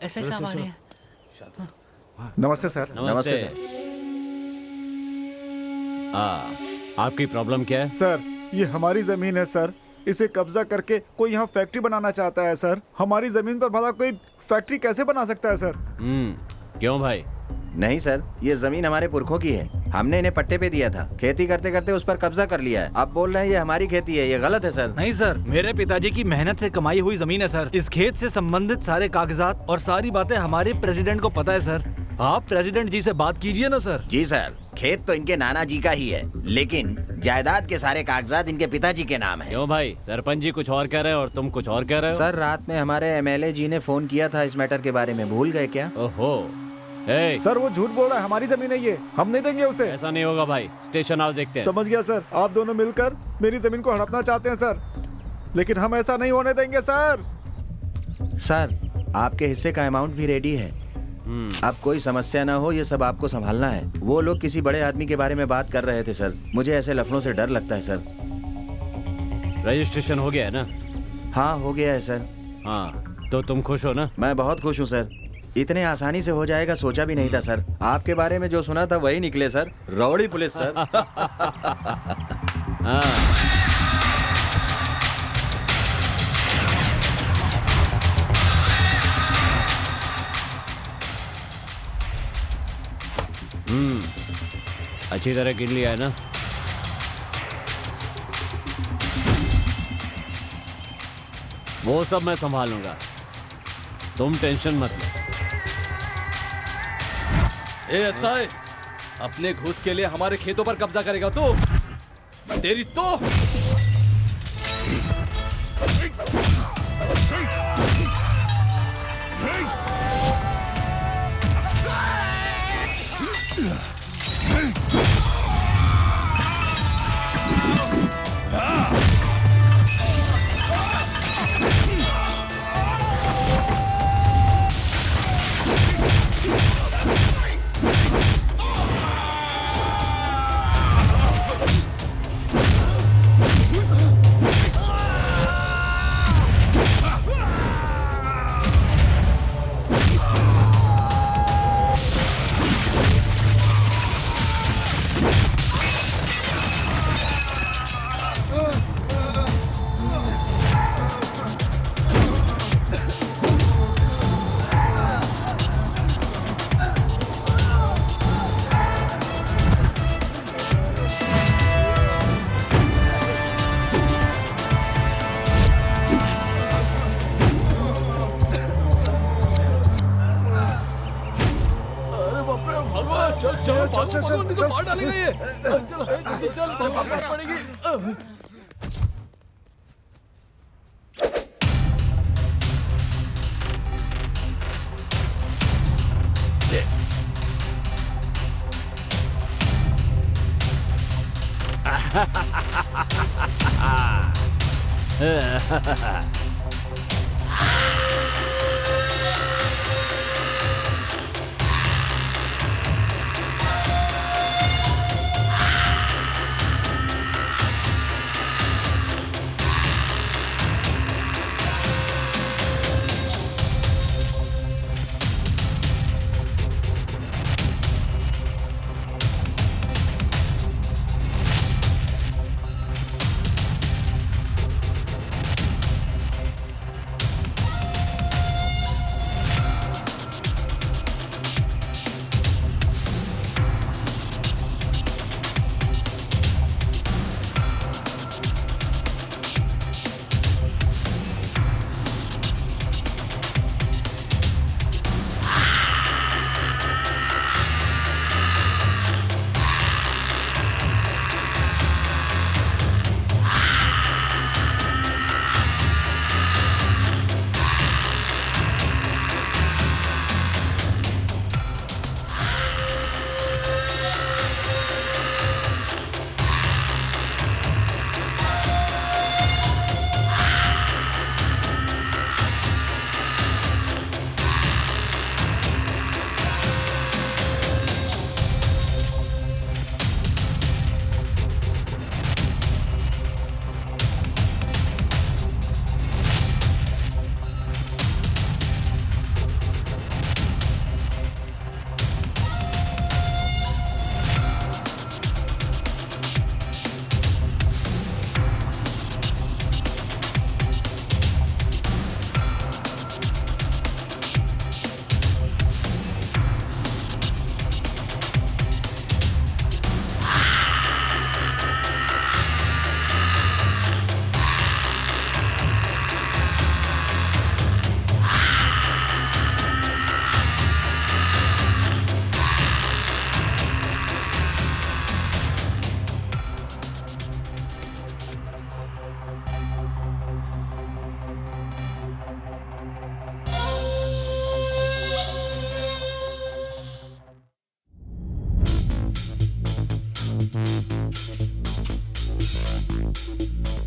ऐसे सब आ रहे हैं। नमस्ते सर। नमस्ते सर। आपकी प्रॉब्लम क्या है? सर ये हमारी जमीन है सर, इसे कब्जा करके कोई यहाँ फैक्ट्री बनाना चाहता है सर। हमारी जमीन पर भला कोई फैक्ट्री कैसे बना सकता है सर? क्यों भाई? नहीं सर, ये जमीन हमारे पुरखों की है, हमने इन्हें पट्टे पे दिया था, खेती करते करते उस पर कब्जा कर लिया है। अब बोल रहे हैं ये हमारी खेती है, ये गलत है सर। नहीं सर, मेरे पिताजी की मेहनत से कमाई हुई जमीन है सर। इस खेत से संबंधित सारे कागजात और सारी बातें हमारे प्रेसिडेंट को पता है सर। आप प्रेसिडेंट जी से बात कीजिए ना सर। जी सर, खेत तो इनके नाना जी का ही है, लेकिन जायदाद के सारे कागजात इनके पिताजी के नाम है। क्यों भाई, सरपंच जी कुछ और कह रहे हैं और तुम कुछ और कह रहे हो? सर रात में हमारे एमएलए जी ने फोन किया था इस मैटर के बारे में, भूल गए क्या? ओहो सर वो झूठ बोल रहा है, हमारी जमीन है ये, हम नहीं देंगे उसे। ऐसा नहीं होगा भाई, स्टेशन आओ देखते हैं। समझ गया सर, आप दोनों मिलकर मेरी जमीन को हड़पना चाहते हैं सर, लेकिन हम ऐसा नहीं होने देंगे सर। सर आपके हिस्से का अमाउंट भी रेडी है, अब कोई समस्या ना हो, ये सब आपको संभालना है। वो लोग किसी बड़े आदमी के बारे में बात कर रहे थे सर, मुझे ऐसे लफड़ों से डर लगता है सर। रजिस्ट्रेशन हो गया है ना? हाँ हो गया है सर। हाँ तो तुम खुश हो ना? मैं बहुत खुश हूँ सर, इतने आसानी से हो जाएगा सोचा भी नहीं था सर। आपके बारे में जो सुना था वही निकले सर, रौड़ी पुलिस सर। अच्छी तरह गिन लिया है ना? वो सब मैं संभालूंगा, तुम टेंशन मत लो। एएसआई, अपने घूस के लिए हमारे खेतों पर कब्जा करेगा तू? तेरी तो चल तो मार डालेगा ये। चल जल्दी चल, भागना पड़ेगी।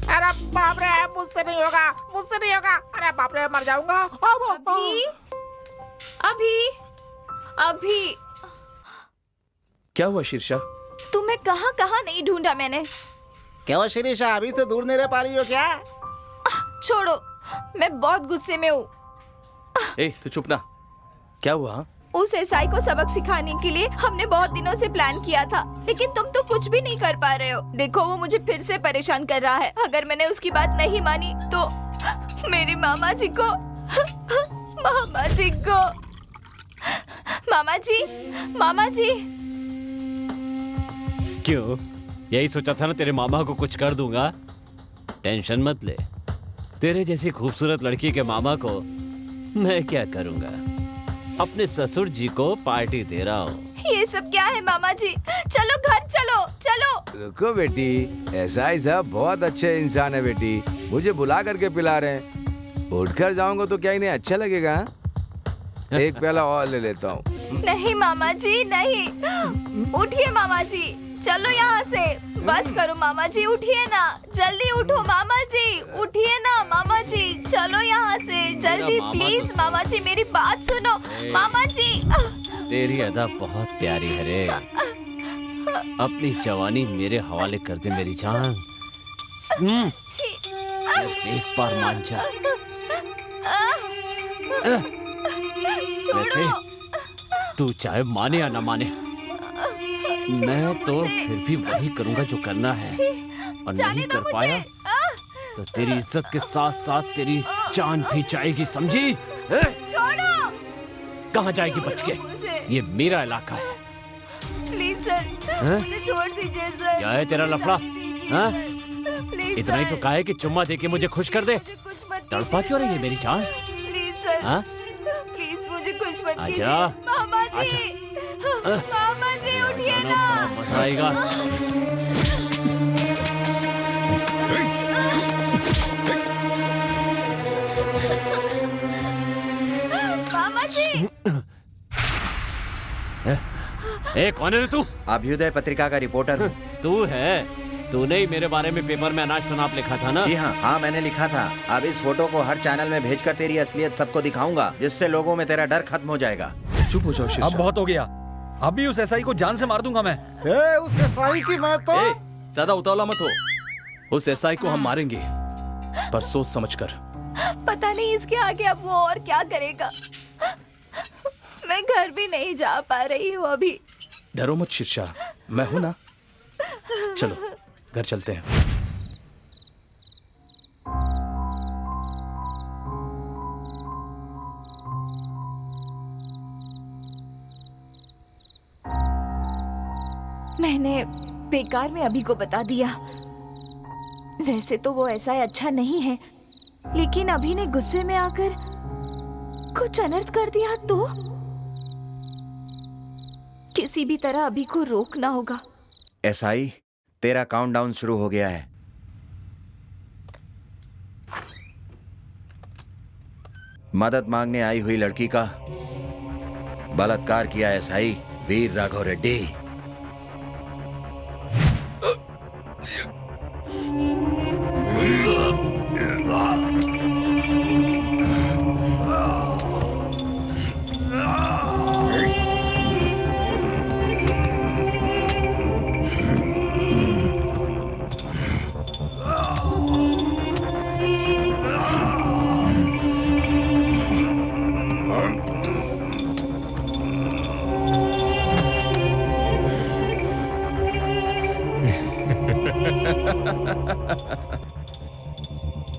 अरे बाप रे, मुझसे नहीं होगा, मुझसे नहीं होगा। अरे बाप रे, मर जाऊंगा। अभी अभी अभी क्या हुआ शीर्षा? तुम्हें कहाँ कहाँ नहीं ढूंढा मैंने। क्यों शिरीषा, अभी से दूर नहीं रह पा रही हो क्या? छोड़ो, मैं बहुत गुस्से में हूँ। ए तू चुप ना। क्या हुआ? उस एसआई को सबक सिखाने के लिए हमने बहुत दिनों से प्लान किया था, लेकिन तुम तो कुछ भी नहीं कर पा रहे हो। देखो वो मुझे फिर से परेशान कर रहा है। अगर मैंने उसकी बात नहीं मानी तो मेरे मामा जी को मामा जी को मामा जी क्यों? यही सोचा था ना तेरे मामा को कुछ कर दूंगा। टेंशन मत ले, तेरे जैसी खूबसूरत लड़की के मामा को मैं क्या करूंगा। अपने ससुर जी को पार्टी दे रहा हूँ। ये सब क्या है मामा जी? चलो घर चलो चलो। रुको बेटी, एसआई साहब बहुत अच्छे इंसान है बेटी, मुझे बुला करके पिला रहे हैं। उठकर जाऊंगा तो क्या इन्हें अच्छा लगेगा? एक प्याला और ले लेता हूँ। नहीं मामा जी नहीं, उठिए मामा जी, चलो यहाँ से। बस करो मामा जी, उठिए ना, जल्दी उठो मामा जी, उठिए ना मामा जी, चलो यहाँ से जल्दी प्लीज मामा जी, मेरी बात सुनो मामा जी। तेरी अदा बहुत प्यारी है रे। अपनी जवानी मेरे हवाले कर दे मेरी जान। एक बार मान जा। वैसे तू चाहे माने या ना माने, मैं तो फिर भी वही करूंगा जो करना है। और नहीं कर पाया तो तेरी इज्जत के साथ साथ तेरी जान भी जाएगी, समझी? छोड़ो। कहाँ जाएगी बच के? ये मेरा इलाका है। प्लीज सर, मुझे छोड़ दीजिए सर। क्या है तेरा लफड़ा? हाँ? प्लीज इतना ही तो कहा है कि चुम्मा दे के मुझे खुश कर दे। तड़पा क्यों रही है मेरी जान? प्लीज सर, हाँ? प्लीज मुझे कुछ मत आजा। कीजिए मामा जी, मामा जी। जी उठिए ना। मजा आएगा। मामा जी। ए, कौन है रे तू? अभ्युदय पत्रिका का रिपोर्टर हूँ। तू है? तूने ही मेरे बारे में पेपर में अनाज शनाप लिखा था ना? जी हाँ, मैंने लिखा था। अब इस फोटो को हर चैनल में भेजकर तेरी असलियत सबको दिखाऊंगा, जिससे लोगों में तेरा डर खत्म हो जाएगा। चुप हो जाओ शीर्षा। अब बहुत हो गया, अभी उस एसआई को जान से मार दूंगा मैं। उस एसआई की मैं तो ज्यादा उतावला मत हो। उस एसआई को हम मारेंगे, पर सोच समझकर। पता नहीं इसके आगे अब वो और क्या करेगा। मैं घर भी नहीं जा पा रही हूँ अभी। डरो मत शीर्षा, मैं हूं ना। चलो घर चलते हैं। मैंने बेकार में अभी को बता दिया। वैसे तो वो ऐसा अच्छा नहीं है, लेकिन अभी ने गुस्से में आकर कुछ अनर्थ कर दिया तो किसी भी तरह अभी को रोकना होगा। एसआई, तेरा काउंटडाउन शुरू हो गया है। मदद मांगने आई हुई लड़की का बलात्कार किया एसआई वीर राघव रेड्डी।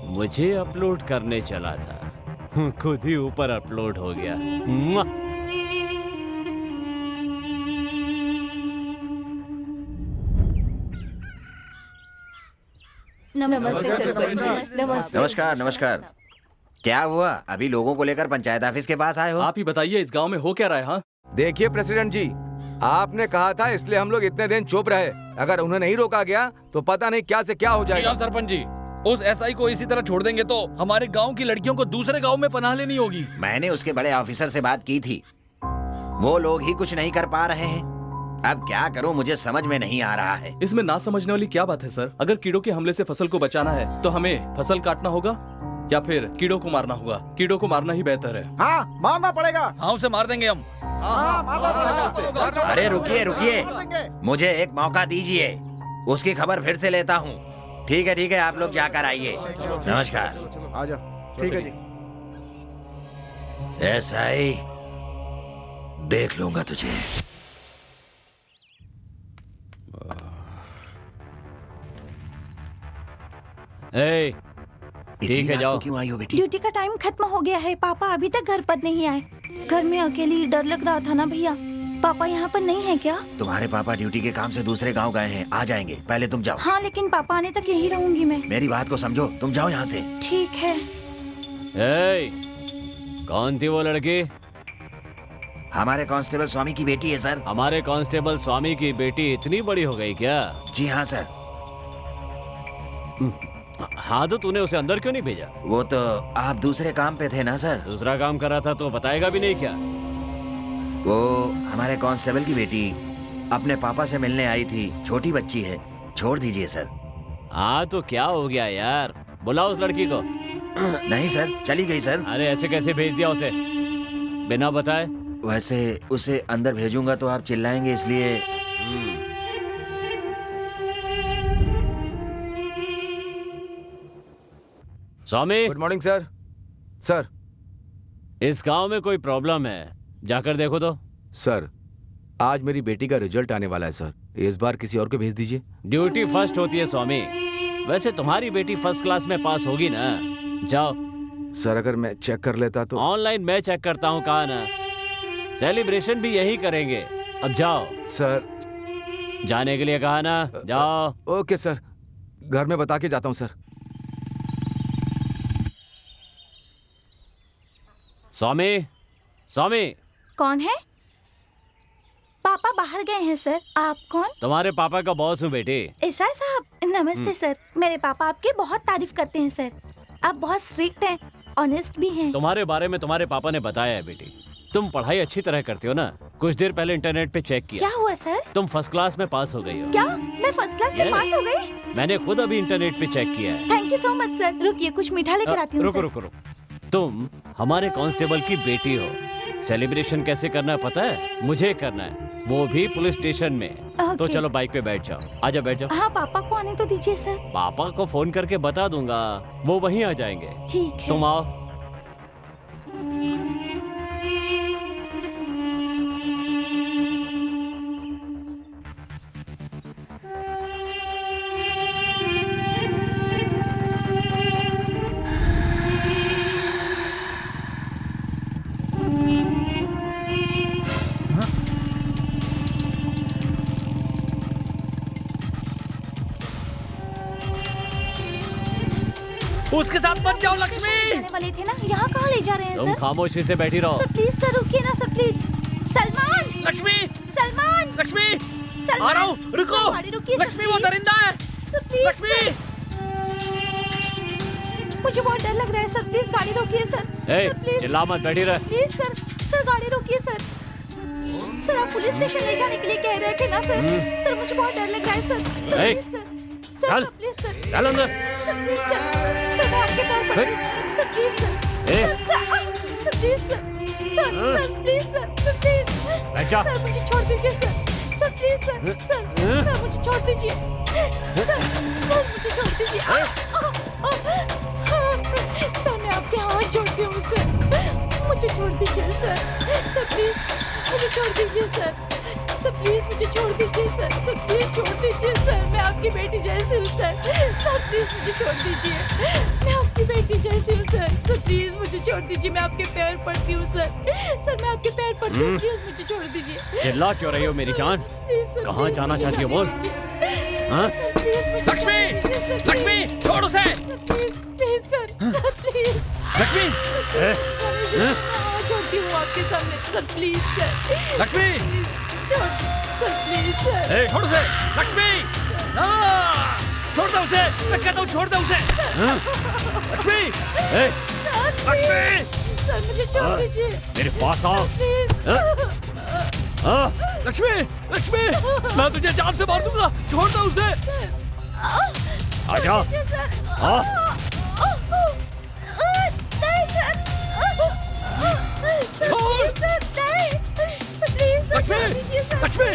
मुझे अपलोड करने चला था, खुद ही ऊपर अपलोड हो गया। मुआ! नमस्ते सरपंच। नमस्ते। नमस्कार नमस्कार। क्या हुआ? अभी लोगों को लेकर पंचायत ऑफिस के पास आए हो? आप ही बताइए, इस गांव में हो क्या रहा है? हाँ, देखिए प्रेसिडेंट जी, आपने कहा था इसलिए हम लोग इतने दिन चुप रहे। अगर उन्हें नहीं रोका गया तो पता नहीं क्या से क्या हो जाएगा। सरपंच जी, उस एसआई को इसी तरह छोड़ देंगे तो हमारे गांव की लड़कियों को दूसरे गांव में पनाह लेनी होगी। मैंने उसके बड़े ऑफिसर से बात की थी, वो लोग ही कुछ नहीं कर पा रहे हैं। अब क्या करूं, मुझे समझ में नहीं आ रहा है। इसमें ना समझने वाली क्या बात है सर? अगर कीड़ों के हमले से फसल को बचाना है तो हमें फसल काटना होगा या फिर कीड़ों को मारना होगा? कीड़ों को मारना ही बेहतर है। हाँ, मारना पड़ेगा। हाँ, उसे मार देंगे हम। हाँ, मारना पड़ेगा। अरे रुकिए रुकिए, मुझे एक मौका दीजिए, उसकी खबर फिर से लेता हूँ। ठीक है, आप लोग जाकर आइए। नमस्कार। आ जाओ। ठीक है जी। एसआई, देख लूंगा तुझे। ए, ठीक है, जाओ। क्यों आई हो बेटी? ड्यूटी का टाइम खत्म हो गया है। पापा अभी तक घर पर नहीं आए। घर में अकेली डर लग रहा था ना भैया। पापा यहाँ पर नहीं है क्या? तुम्हारे पापा ड्यूटी के काम से दूसरे गांव गए हैं, आ जाएंगे। पहले तुम जाओ। हाँ, लेकिन पापा आने तक यही रहूंगी मैं। मेरी बात को समझो, तुम जाओ यहाँ से। ठीक है। ए, कौन थी वो लड़की? हमारे कांस्टेबल स्वामी की बेटी है सर। हमारे कांस्टेबल स्वामी की बेटी इतनी बड़ी हो गई क्या? जी हाँ सर। हाँ, तो तूने उसे अंदर क्यों नहीं भेजा? वो तो आप दूसरे काम पे थे ना सर। दूसरा काम कर रहा था तो बताएगा भी नहीं क्या? वो हमारे कांस्टेबल की बेटी अपने पापा से मिलने आई थी, छोटी बच्ची है, छोड़ दीजिए सर। हाँ, तो क्या हो गया यार? बुलाओ उस लड़की को। नहीं सर, चली गई सर। अरे ऐसे कैसे भेज दिया उसे बिना बताए? वैसे उसे अंदर भेजूंगा तो आप चिल्लाएंगे, इसलिए। स्वामी, गुड मॉर्निंग सर। सर, इस गांव में कोई प्रॉब्लम है, जाकर देखो तो। सर, आज मेरी बेटी का रिजल्ट आने वाला है सर, इस बार किसी और को भेज दीजिए। ड्यूटी फर्स्ट होती है स्वामी। वैसे तुम्हारी बेटी फर्स्ट क्लास में पास होगी ना? जाओ। सर, अगर मैं चेक कर लेता तो। ऑनलाइन मैं चेक करता हूँ, कहा ना। सेलिब्रेशन भी यही करेंगे। अब जाओ। सर, जाने के लिए कहा ना, जाओ। ओके सर, घर में बता के जाता हूँ सर। स्वामी, स्वामी। कौन है? पापा बाहर गए हैं सर। आप कौन? तुम्हारे पापा का बॉस हूँ बेटे। एसआई साहब नमस्ते सर। मेरे पापा आपकी बहुत तारीफ करते हैं सर। आप बहुत स्ट्रिक्ट हैं, ऑनेस्ट भी हैं। तुम्हारे बारे में तुम्हारे पापा ने बताया है बेटी। तुम पढ़ाई अच्छी तरह करती हो ना। कुछ देर पहले इंटरनेट पे चेक किया। क्या हुआ सर? तुम फर्स्ट क्लास में पास हो गई हो। क्या मैं फर्स्ट क्लास में पास हो गई? मैंने खुद अभी इंटरनेट पे चेक किया है। Thank you so much sir. रुकिए कुछ मीठा लेकर आती हूँ। रुको रुको रुको। तुम हमारे कांस्टेबल की बेटी हो। सेलिब्रेशन कैसे करना है पता है? मुझे करना है, वो भी पुलिस स्टेशन में। तो चलो बाइक पे बैठ जाओ। आजा बैठ जाओ। हाँ पापा को आने तो दीजिए सर। पापा को फोन करके बता दूंगा, वो वहीं आ जाएंगे। ठीक है। तुम आओ। उसके साथ मत जाओ लक्ष्मी। जाने वाले थे ना, यहाँ कहाँ ले जा रहे हैं तुम सर? खामोशी से बैठी रहो। सर प्लीज सर रुकिए ना सर प्लीज। सलमान। लक्ष्मी। सलमान। लक्ष्मी। सलमान। आ रहा हूँ, रुको। सर, गाड़ी रुकिए सर, लक्ष्मी वो प्लीज। दरिंदा है। Sir please. लक्ष्मी। मुझे बहुत डर लग रहा है सर, प्लीज गाड़ी रोकिए सर। A, sir please. चिल्ला मत, बैठी रह। Please sir. सर गाड़ी रोकिए सर। सर आप पुलिस स्टेशन ले जाने के लिए कह रहे थे ना सर? सर मुझे बहुत डर लग रहा है सर। सर ए, प्लीज सर। सर चल। Please sir. चल अंदर। Sir please sir. सर मैं आपके पैर पड़ती हूँ। Sir please sir. A. Sir please sir. Sir please sir. Sir please. बैठ जा। सर मुझे छोड़ दीजिए sir. Sir please sir. Sir मुझे छोड़ दीजिए। सर मुझे छोड़ दीजिए। सर मैं आपके हाथ जोड़ती हूँ सर, मुझे छोड़ दीजिए सर। सर प्लीज मुझे छोड़ दीजिए सर। सर प्लीज मुझे छोड़ दीजिए सर। सर प्लीज छोड़ दीजिए सर, मैं आपकी बेटी जैसी हूँ सर। सर प्लीज मुझे छोड़ दीजिए, मैं आपकी बेटी जैसी हूँ सर। सर प्लीज मुझे छोड़ दीजिए, मैं आपके पैर पड़ती हूँ सर। सर मैं आपके पैर पड़ती हूँ, प्लीज मुझे छोड़ दीजिए। चिल्ला क्यों रही हो मेरी जान? Please sir. कहाँ जाना चाहती हो बोल? हाँ? लक्ष्मी। लक्ष्मी छोड़ उसे। Please please sir. Sir please. Lakshmi. छोड़ती हूँ आपके सामने सर, प्लीज सर। लक्ष्मी। छोड़ सर, प्लीज सर। ए, छोड़ उसे। लक्ष्मी। छोड़ दो उसे, मैं कहता हूँ छोड़ दो उसे। लक्ष्मी। लक्ष्मी। सर मुझे छोड़ दीजिए, मेरे पास आओ। प्लीज। लक्ष्मी। लक्ष्मी मैं तुझे जान से मार दूंगा, छोड़ दो उसे। आजा। हाँ। छोड़। लक्ष्मी। लक्ष्मी।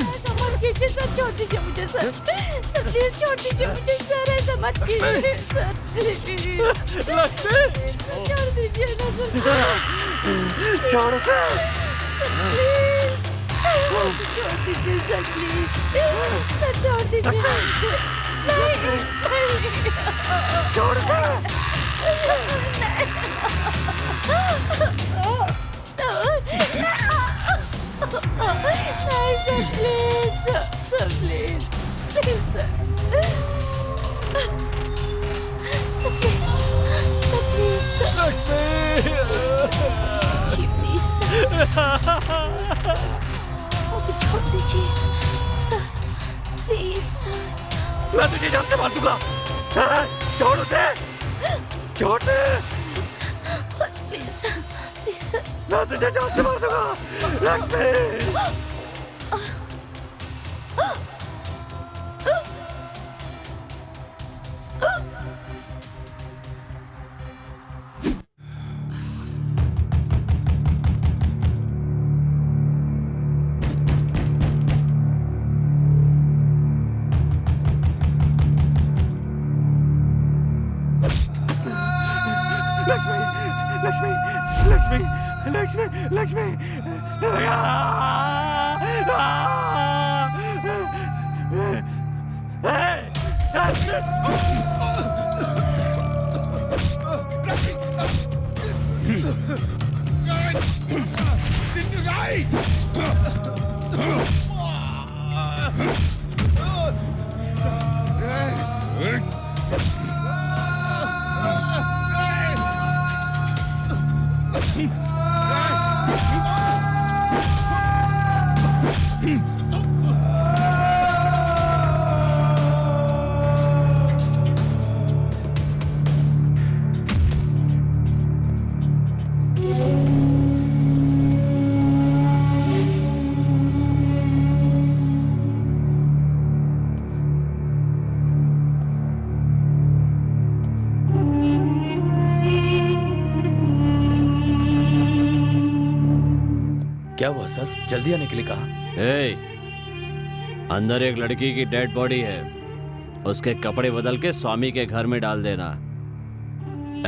ऐसा मत कीजिए सर, छोड़ दीजिए मुझे सर। सर प्लीज छोड़ दीजिए मुझे सर, ऐसा मत कीजिए सर प्लीज। लक्ष्मी। छोड़ दीजिए ना सर। छोड़ उसे। प्लीज छोड़ दीजिए सर, प्लीज सर छोड़ दीजिए ना मुझे। नहीं छोड़ उसे। नहीं sir, please sir, please sir, sir please sir, please sir, जी प्लीज सर, मुझे छोड़ दीजिए सर, प्लीज सर। मैं तुझे जान से मार दूंगा, छोड़ उसे। छोड़ दे। Please sir, please sir. मैं तुझे जान से मार दूंगा। लक्ष्मी। लक्ष्मी। लक्ष्मी। लक्ष्मी। लक्ष्मी। क्या हुआ सर? जल्दी आने के लिए कहा। ए, अंदर एक लड़की की डेड बॉडी है, उसके कपड़े बदल के स्वामी के घर में डाल देना।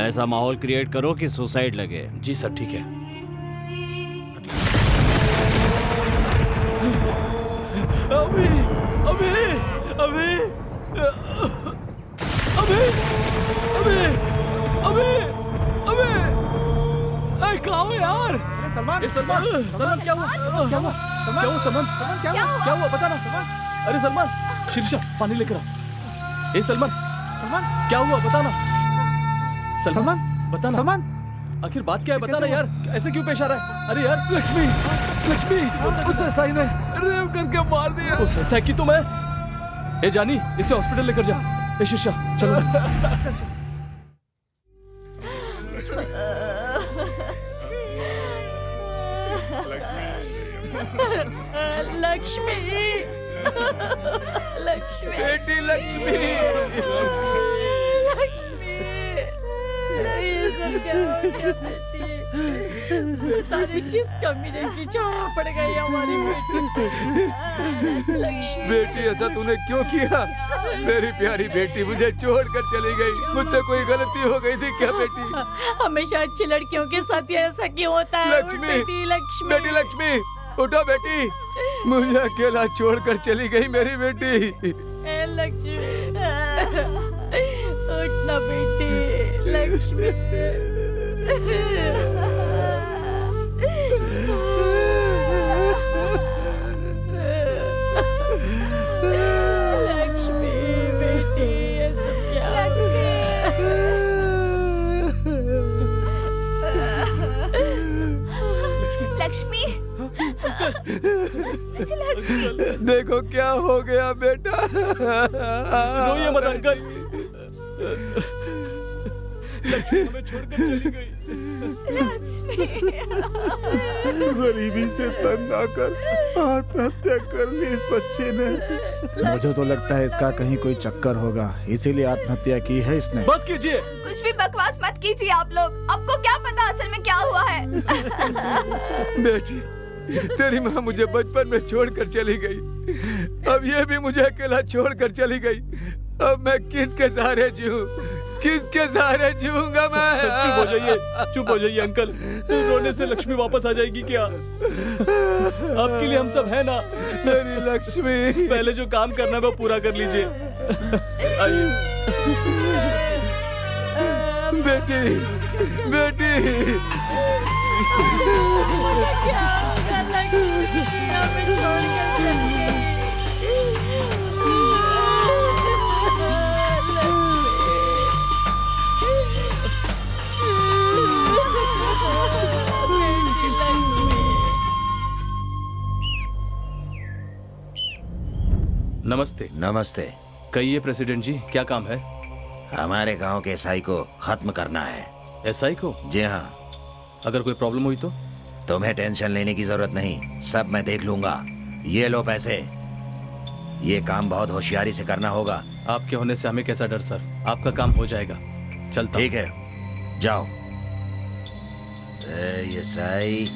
ऐसा माहौल क्रिएट करो कि सुसाइड लगे। जी सर, ठीक है। अभी अभी अभी अभी अभी अभी अभी अरे कहाँ हो यार? अरे सलमान, सलमान, सलमान क्या हुआ? क्या हुआ? क्या हुआ सलमान? क्या हुआ? बता ना सलमान। अरे सलमान, शीर्षा पानी लेकर आ। ए सलमान, सलमान क्या हुआ? बता ना सलमान, बता ना। सलमान, आखिर बात क्या है? बता ना यार, ऐसे क्यों पेश आ रहा है? अरे यार, लक्ष्मी, लक्ष्मी, उस एसआई ने रेप करके मार दिया। उस एसआई की तो मैं। ए जानी, इसे हॉस्पिटल लेकर जा। ए शीर्षा, चलो। चल चल। लक्ष्मी, लक्ष्मी, बेटी लक्ष्मी, लक्ष्मी, ये सब क्या हो गया बेटी? पता नहीं किस कमीने की छाया पड़ गई हमारी बेटी। लक्ष्मी, बेटी ऐसा तूने क्यों किया? मेरी प्यारी बेटी मुझे छोड़कर चली गई। मुझसे कोई गलती हो गई थी क्या बेटी? हमेशा अच्छी लड़कियों के साथ ये ऐसा क्यों होता है? लक्ष्मी, बेटी लक्ष्मी, बेटी लक्ष्मी, उठो बेटी। मुझे अकेला छोड़कर चली गई मेरी बेटी। ए लक्ष्मी, उठना बेटी, लक्ष्मी। लक्ष्मी बेटी, ये सब क्या? लक्ष्मी, लक्ष्मी, देखो क्या हो गया बेटा। रोइए मत अंकल। लक्ष्मी हमें छोड़कर चली गई। लक्ष्मी, गरीबी से तंग आकर आत्महत्या कर ली इस बच्चे ने। मुझे तो लगता है इसका कहीं कोई चक्कर होगा, इसीलिए आत्महत्या की है इसने। बस कीजिए। कुछ भी बकवास मत कीजिए आप लोग। आपको क्या पता असल में क्या हुआ है? बेटी, तेरी माँ मुझे बचपन में छोड़कर चली गई। अब ये भी मुझे अकेला छोड़कर चली गई। अब मैं किसके सहारे जीऊं? किसके सहारे जीऊंगा मैं? चुप हो जाइए, चुप हो जाइए अंकल। रोने से लक्ष्मी वापस आ जाएगी क्या? आपके लिए हम सब है ना। मेरी लक्ष्मी, पहले जो काम करना है वो पूरा कर लीजिए। आइए। बेटी, बेटी, क्या होगा लक्ष्मी? हमें छोड़कर चली गई। नमस्ते। नमस्ते। कहिए प्रेसिडेंट जी, क्या काम है? हमारे गांव के एसआई को खत्म करना है। एसआई को? जी हाँ। अगर कोई प्रॉब्लम हुई तो? तुम्हें टेंशन लेने की जरूरत नहीं, सब मैं देख लूंगा। ये लो पैसे। ये काम बहुत होशियारी से करना होगा। आपके होने से हमें कैसा डर सर, आपका काम हो जाएगा। चलता। ठीक है, जाओ। एसआई,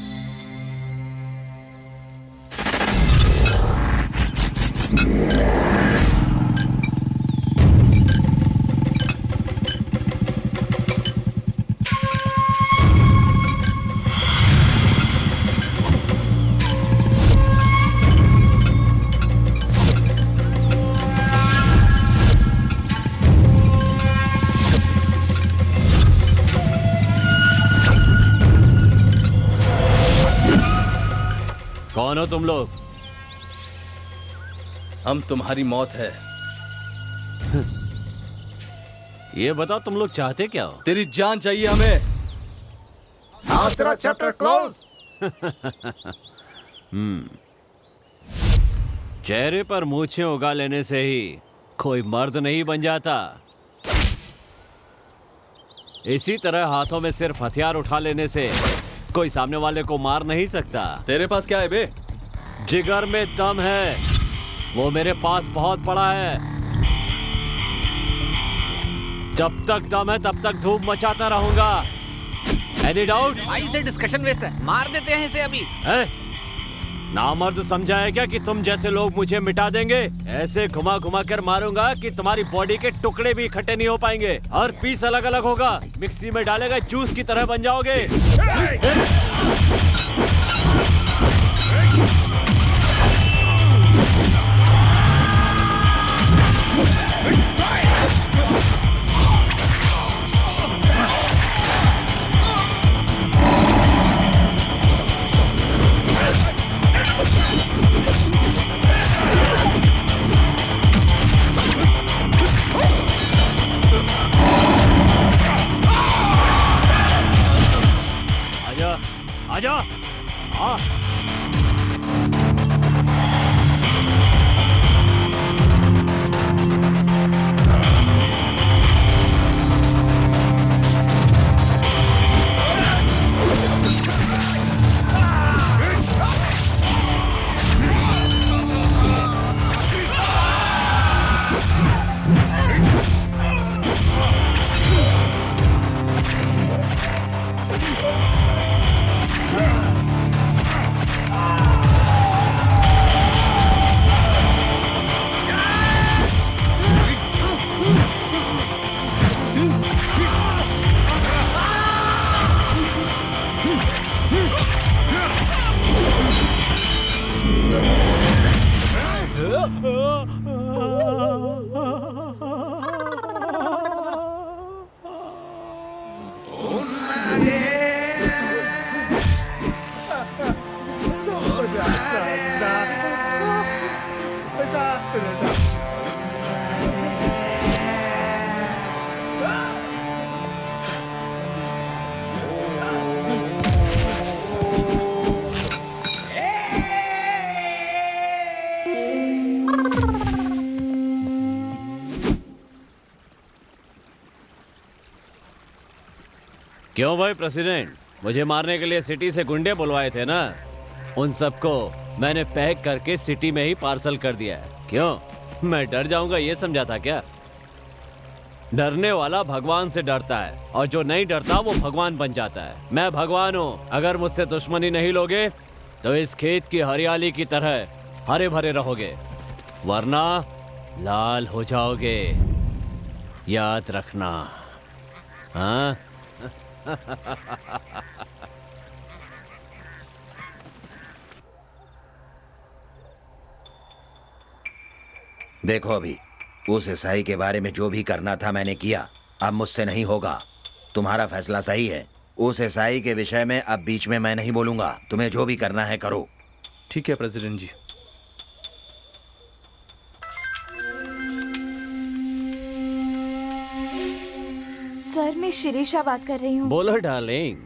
कौन हो तुम लोग? हम तुम्हारी मौत है। ये बताओ तुम लोग चाहते क्या हो? तेरी जान चाहिए हमें। आज तेरा चैप्टर क्लोज। चेहरे पर मूछें उगा लेने से ही कोई मर्द नहीं बन जाता। इसी तरह हाथों में सिर्फ हथियार उठा लेने से कोई सामने वाले को मार नहीं सकता। तेरे पास क्या है बे? जिगर में दम है, वो मेरे पास बहुत बड़ा है। जब तक दम है तब तक धूम मचाता रहूंगा। Any doubt? भाई से डिस्कशन वेस्ट है, मार देते हैं इसे अभी। नामर्द समझा है क्या कि तुम जैसे लोग मुझे मिटा देंगे? ऐसे घुमा घुमा कर मारूंगा कि तुम्हारी बॉडी के टुकड़े भी इकट्ठे नहीं हो पाएंगे। और पीस अलग अलग होगा, मिक्सी में डालेगा जूस की तरह बन जाओगे। आजा, आ। क्यों भाई प्रेसिडेंट, मुझे मारने के लिए सिटी से गुंडे बुलवाए थे ना? उन सबको मैंने पैक करके सिटी में ही पार्सल कर दिया है। क्यों, मैं डर जाऊंगा ये समझा था क्या? डरने वाला भगवान से डरता है और जो नहीं डरता वो भगवान बन जाता है। मैं भगवान हूँ। अगर मुझसे दुश्मनी नहीं लोगे तो इस खेत की हरियाली की तरह हरे भरे रहोगे, वरना लाल हो जाओगे। याद रखना। हाँ? देखो अभी, उस ईसाई के बारे में जो भी करना था मैंने किया। अब मुझसे नहीं होगा। तुम्हारा फैसला सही है। उस ईसाई के विषय में अब बीच में मैं नहीं बोलूंगा। तुम्हें जो भी करना है करो। ठीक है प्रेसिडेंट जी। सर, मैं शिरीषा बात कर रही हूँ। बोलो डार्लिंग।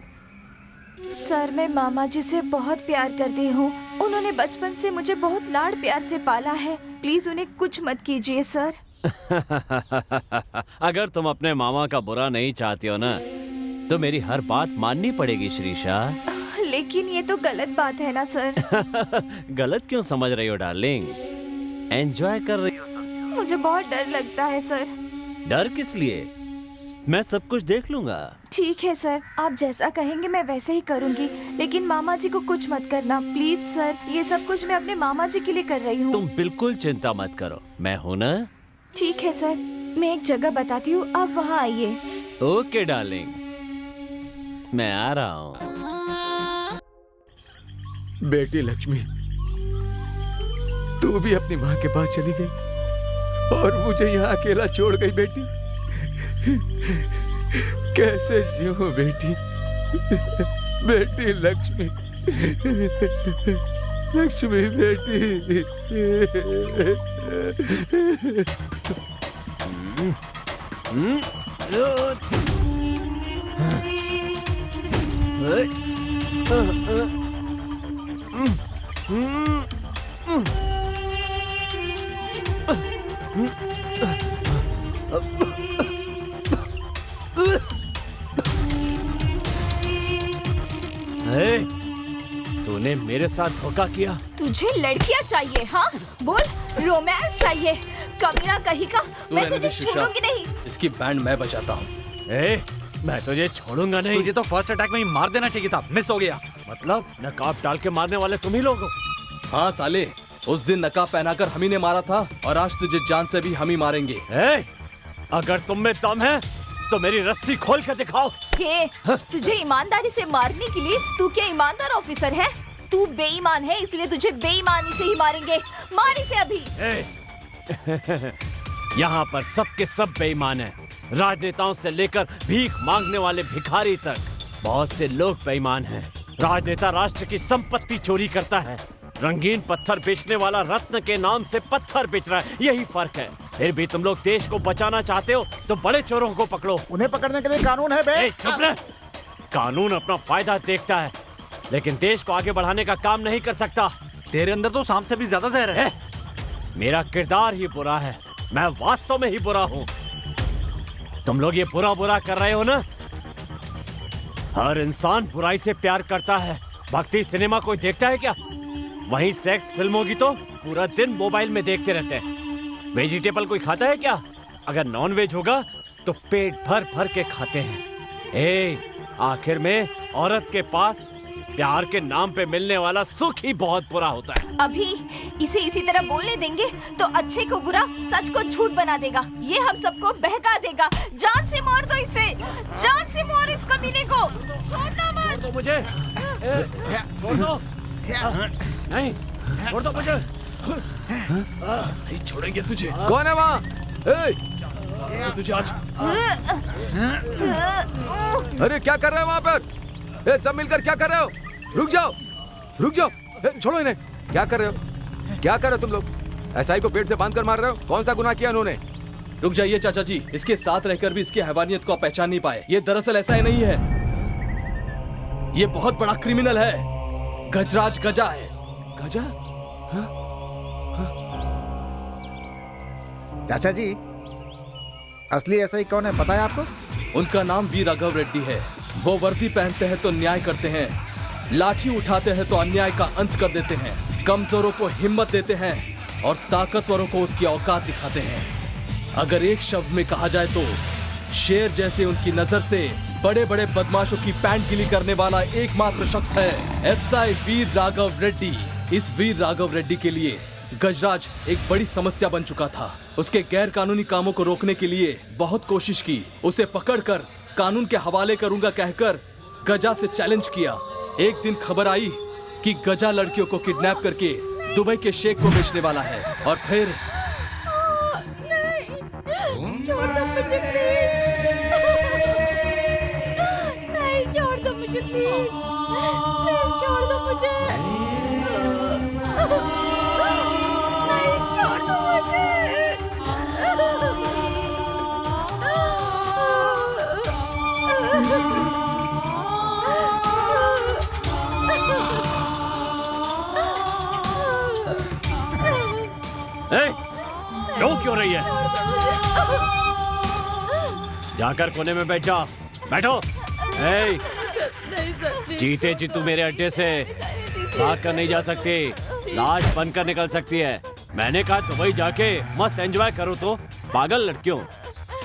सर, मैं मामा जी से बहुत प्यार करती हूँ। उन्होंने बचपन से मुझे बहुत लाड़ प्यार से पाला है। प्लीज उन्हें कुछ मत कीजिए सर। अगर तुम अपने मामा का बुरा नहीं चाहती हो ना, तो मेरी हर बात माननी पड़ेगी श्रीषा। लेकिन ये तो गलत बात है ना सर। गलत क्यों समझ रही हो डार्लिंग? एंजॉय कर रही हो। मुझे बहुत डर लगता है सर। डर किस लिए? मैं सब कुछ देख लूंगा। ठीक है सर, आप जैसा कहेंगे मैं वैसे ही करूंगी। लेकिन मामा जी को कुछ मत करना प्लीज सर। ये सब कुछ मैं अपने मामा जी के लिए कर रही हूँ। तुम बिल्कुल चिंता मत करो, मैं हूँ ना। ठीक है सर, मैं एक जगह बताती हूँ, आप वहाँ आइए। ओके डार्लिंग, मैं आ रहा हूँ। बेटी लक्ष्मी, तू भी अपनी माँ के पास चली गई और मुझे यहाँ अकेला छोड़ गई। बेटी कैसे जीऊं बेटी? बेटी लक्ष्मी, लक्ष्मी बेटी। तूने मेरे साथ धोखा किया। तुझे लड़कियां चाहिए? हाँ बोल, रोमांस चाहिए? कमीना कहीं का। मैं तुझे छोड़ूंगी नहीं। इसकी बैंड मैं बजाता हूँ। मैं तुझे छोड़ूंगा नहीं। तुझे तो फर्स्ट अटैक में ही मार देना चाहिए था, मिस हो गया। मतलब नकाब डाल के मारने वाले तुम ही लोग हो। हाँ साले, उस दिन नकाब पहनाकर हम ही ने मारा था और आज तुझे जान से भी हम ही मारेंगे। अगर तुम में दम है तो मेरी रस्सी खोल कर दिखाओ। तुझे ईमानदारी से मारने के लिए तू क्या ईमानदार ऑफिसर है? तू बेईमान है, इसलिए तुझे बेईमानी से ही मारेंगे। मार इसे अभी। यहाँ पर सबके सब बेईमान हैं। राजनेताओं से लेकर भीख मांगने वाले भिखारी तक बहुत से लोग बेईमान हैं। राजनेता राष्ट्र की संपत्ति चोरी करता है, रंगीन पत्थर बेचने वाला रत्न के नाम से पत्थर बेच रहा है। यही फर्क है। फिर भी तुम लोग देश को बचाना चाहते हो तो बड़े चोरों को पकड़ो। उन्हें पकड़ने के लिए कानून है बे। चुप रह। कानून अपना फायदा देखता है लेकिन देश को आगे बढ़ाने का काम नहीं कर सकता। तेरे अंदर तो सांप से भी ज्यादा जहर है। मेरा किरदार ही बुरा है, मैं वास्तव में ही बुरा हूँ। तुम लोग ये बुरा बुरा कर रहे हो ना। हर इंसान बुराई से प्यार करता है। भक्ति सिनेमा कोई देखता है क्या? वहीं सेक्स फिल्म होगी तो पूरा दिन मोबाइल में देखते रहते हैं। वेजिटेबल कोई खाता है क्या? अगर नॉन वेज होगा तो पेट भर भर के खाते हैं। आखिर में औरत के पास प्यार के नाम पे मिलने वाला सुख ही बहुत बुरा होता है। अभी इसे इसी तरह बोलने देंगे तो अच्छे को बुरा, सच को झूठ बना देगा। ये हम सबको बहका देगा। जान से मार दो इसे, जान से मार इस कमीने को। छोड़ना मत। तो मुझे छोड़ दो। नहीं, छोड़ दो मुझे। नहीं छोड़ेंगे तुझे। कौन है वहाँ? तुझे आज। अरे क्या कर रहे हो वहाँ पर? सब मिलकर क्या कर रहे हो? रुक जाओ, रुक जाओ। छोड़ो इन्हें। क्या कर रहे हो? क्या कर रहे हो तुम लोग? एसआई को पेट से बांध कर मार रहे हो? कौन सा गुनाह किया उन्होंने? रुक जाइए चाचा जी, इसके साथ रहकर भी इसकी हैवानियत को आप पहचान नहीं पाए। ये दरअसल ऐसा ही नहीं है, ये बहुत बड़ा क्रिमिनल है। गजराज गजा है। गजा? चाचा जी, असली एसआई कौन है पता है आपको? उनका नाम वी राघव रेड्डी है। वो वर्दी पहनते हैं तो न्याय करते हैं, लाठी उठाते हैं तो अन्याय का अंत कर देते हैं, कमजोरों को हिम्मत देते हैं और ताकतवरों को उसकी औकात दिखाते हैं। अगर एक शब्द में कहा जाए तो शेर जैसे उनकी नजर से बड़े बड़े बदमाशों की पैंट गिली करने वाला एकमात्र शख्स है एसआई वीर राघव रेड्डी। इस वीर राघव रेड्डी के लिए गजराज एक बड़ी समस्या बन चुका था। उसके गैर कानूनी कामों को रोकने के लिए बहुत कोशिश की। उसे पकड़कर कानून के हवाले करूंगा कहकर गजा से चैलेंज किया। एक दिन खबर आई कि गजा लड़कियों को किडनैप करके दुबई के शेख को बेचने वाला है और फिर छोड़ दो मुझे प्लीज। नहीं छोड़ दो मुझे प्लीज, प्लीज छोड़ दो मुझे। नहीं छोड़ दो मुझे। रो क्यों रही है? जाकर कोने में बैठ जा। बैठो। जीते जी तू मेरे अड्डे से भाग कर नहीं जा सकती, लाश बनकर निकल सकती है। मैंने कहा दुबई जाके मस्त एंजॉय करो। तो पागल लड़कियों,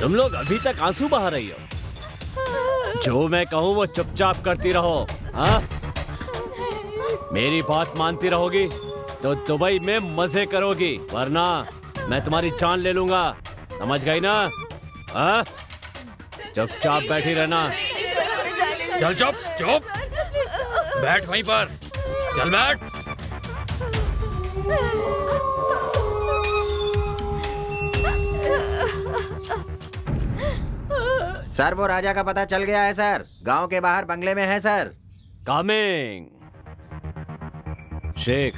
तुम लोग अभी तक आंसू बहा रही हो। जो मैं कहूँ वो चुपचाप करती रहो। हाँ, मेरी बात मानती रहोगी तो दुबई में मजे करोगी, वरना मैं तुम्हारी जान ले लूंगा। समझ गई ना? हाँ, चुपचाप बैठी रहना। चल चुप चुप, बैठ वहीं पर। चल बैठ। सर, वो राजा का पता चल गया है सर। गांव के बाहर बंगले में है सर। कमिंग। शेख,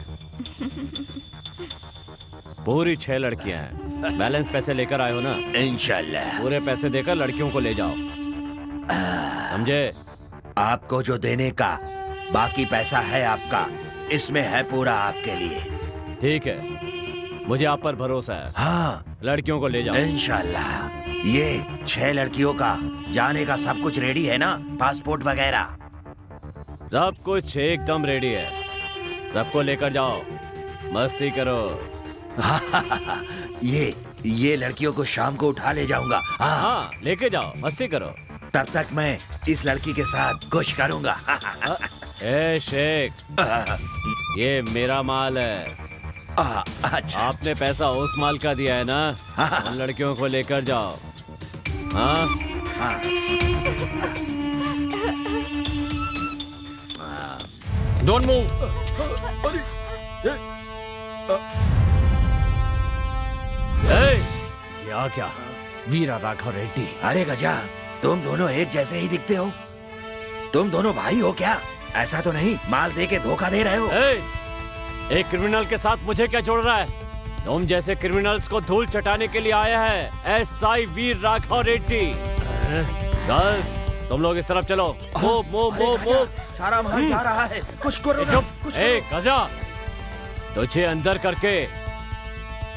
पूरी 6 लड़कियां हैं। बैलेंस पैसे लेकर आए हो ना? इंशाल्लाह। पूरे पैसे देकर लड़कियों को ले जाओ, समझे? आपको जो देने का बाकी पैसा है आपका, इसमें है पूरा आपके लिए। ठीक है, मुझे आप पर भरोसा है। हाँ, लड़कियों को ले जाओ। इंशाल्लाह। ये 6 लड़कियों का जाने का सब कुछ रेडी है ना? पासपोर्ट वगैरह सब कुछ एकदम रेडी है। सबको लेकर जाओ, मस्ती करो। ये लड़कियों को शाम को उठा ले जाऊंगा। हाँ, लेके जाओ, मस्ती करो। तब तक मैं इस लड़की के साथ कुछ करूंगा। ए शेख, ये मेरा माल है। अच्छा। आपने पैसा उस माल का दिया है ना? उन लड़कियों को लेकर जाओ। हाँ? Don't move. क्या क्या वीरा राघव रेड्डी? अरे गजा, तुम दोनों एक जैसे ही दिखते हो। तुम दोनों भाई हो क्या? ऐसा तो नहीं माल दे के धोखा दे रहे हो? एक क्रिमिनल के साथ मुझे क्या जोड़ रहा है? तुम जैसे क्रिमिनल्स को धूल चटाने के लिए आया है एसआई वीर राघव रेड्डी। गर्ल्स, तुम लोग इस तरफ चलो। Move move move move. सारा माल जा रहा है। कुछ करो ना, कुछ ए करो। गजा, तुझे अंदर करके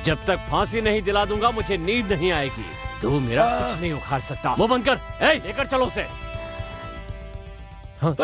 जब तक फांसी नहीं दिला दूंगा मुझे नींद नहीं आएगी। तू मेरा कुछ नहीं उखाड़ सकता। वो बंद कर। लेकर चलो उसे। हाँ।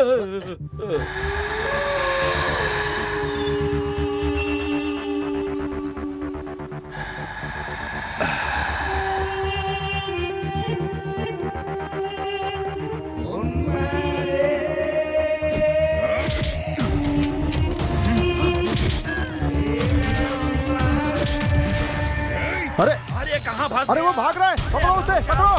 अरे अरे कहाँ भाग? अरे वो भाग रहा है, पकड़ो उसे, पकड़ो।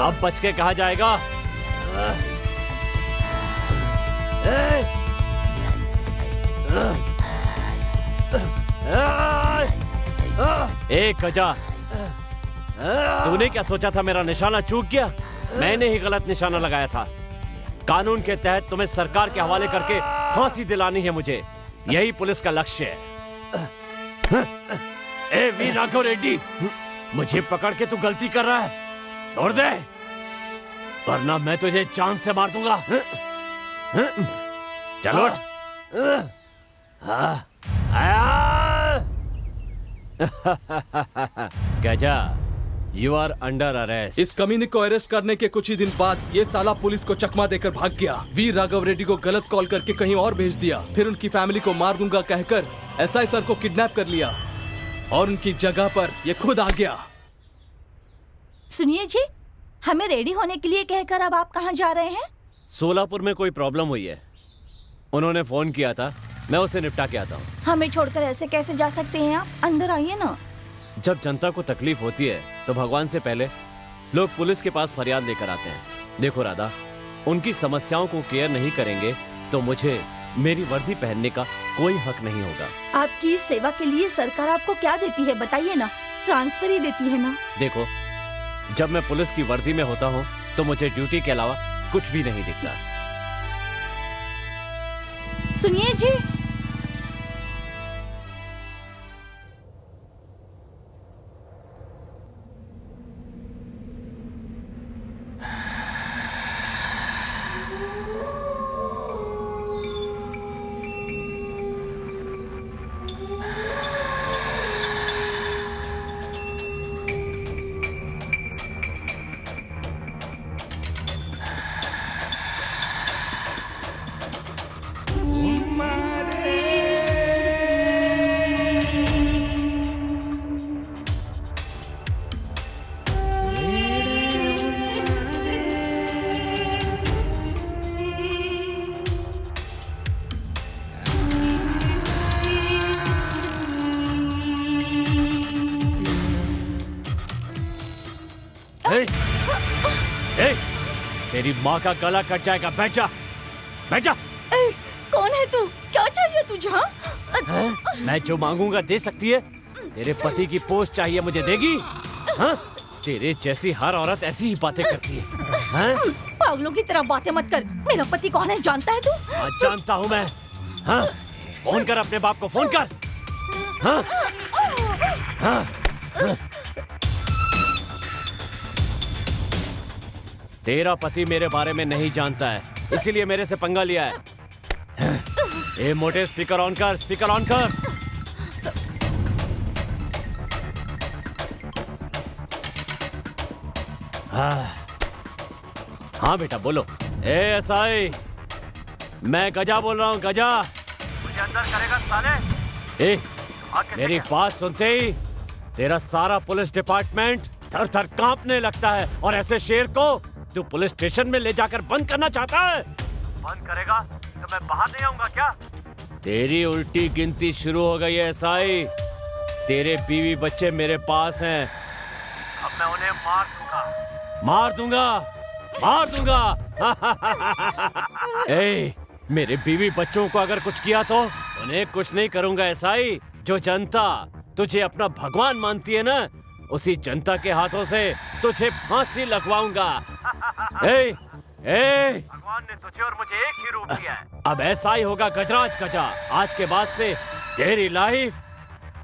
अब बच के कहा जाएगा? गजा, तूने क्या सोचा था मेरा निशाना चूक गया? मैंने ही गलत निशाना लगाया था। कानून के तहत तुम्हें सरकार के हवाले करके फांसी दिलानी है मुझे। यही पुलिस का लक्ष्य है। वीर राघव रेड्डी, मुझे पकड़ के तू गलती कर रहा है। छोड़ दे, वरना मैं तुझे जान से मार दूंगा। चलो। गजा, यू आर अंडर अरेस्ट। इस कमीने को अरेस्ट करने के कुछ ही दिन बाद ये साला पुलिस को चकमा देकर भाग गया। वीर राघव रेड्डी को गलत कॉल करके कहीं और भेज दिया, फिर उनकी फैमिली को मार दूंगा कहकर एसआई सर को किडनैप कर लिया और उनकी जगह पर ये खुद आ गया। सुनिए जी, हमें रेडी होने के लिए कहकर अब आप कहाँ जा रहे हैं? सोलापुर में कोई प्रॉब्लम हुई है, उन्होंने फोन किया था, मैं उसे निपटा के आता हूँ। हमें छोड़कर ऐसे कैसे जा सकते हैं आप? अंदर आइए ना। जब जनता को तकलीफ होती है तो भगवान से पहले लोग पुलिस के पास फरियाद लेकर आते हैं। देखो राधा, उनकी समस्याओं को केयर नहीं करेंगे तो मुझे मेरी वर्दी पहनने का कोई हक नहीं होगा। आपकी सेवा के लिए सरकार आपको क्या देती है बताइए ना? ट्रांसफर ही देती है ना? देखो, जब मैं पुलिस की वर्दी में होता हूँ तो मुझे ड्यूटी के अलावा कुछ भी नहीं दिखता। सुनिए जी, madre तेरी माँ का गला कट जाएगा। बैठ जा, बैठ जा। कौन है तू? क्या चाहिए तुझे? मैं जो मांगूंगा दे सकती है? तेरे पति की पोस्ट चाहिए, मुझे देगी? हाँ? तेरे जैसी हर औरत ऐसी ही बातें करती है। हाँ? पागलों की तरह बातें मत कर। मेरा पति कौन है जानता है तू? जानता हूँ मैं। हाँ? फोन कर अपने बाप को, फोन कर। हाँ? हाँ? हाँ? तेरा पति मेरे बारे में नहीं जानता है, इसीलिए मेरे से पंगा लिया है। ए मोटे, स्पीकर ऑन कर, स्पीकर ऑन कर। हाँ बेटा बोलो। ए एसआई, मैं गजा बोल रहा हूँ, गजा। मुझे अंदर करेगा साले? ए, मेरी बात सुनते ही तेरा सारा पुलिस डिपार्टमेंट थर थर कांपने लगता है। और ऐसे शेर को तू पुलिस स्टेशन में ले जाकर बंद करना चाहता है? बंद करेगा तो मैं बाहर नहीं आऊंगा क्या? तेरी उल्टी गिनती शुरू हो गई है एसआई। तेरे बीवी बच्चे मेरे पास हैं, अब मैं उन्हें मार दूंगा, मार दूंगा, मार दूंगा। ए, मेरे बीवी बच्चों को अगर कुछ किया तो उन्हें कुछ नहीं करूंगा एसआई। जो जनता तुझे अपना भगवान मानती है ना, उसी जनता के हाथों से तुझे फांसी लगवाऊंगा। ए, ए, भगवान ने तुझे और मुझे एक ही रूप दिया है। अब ऐसा ही होगा गजराज गजा। आज के बाद से तेरी लाइफ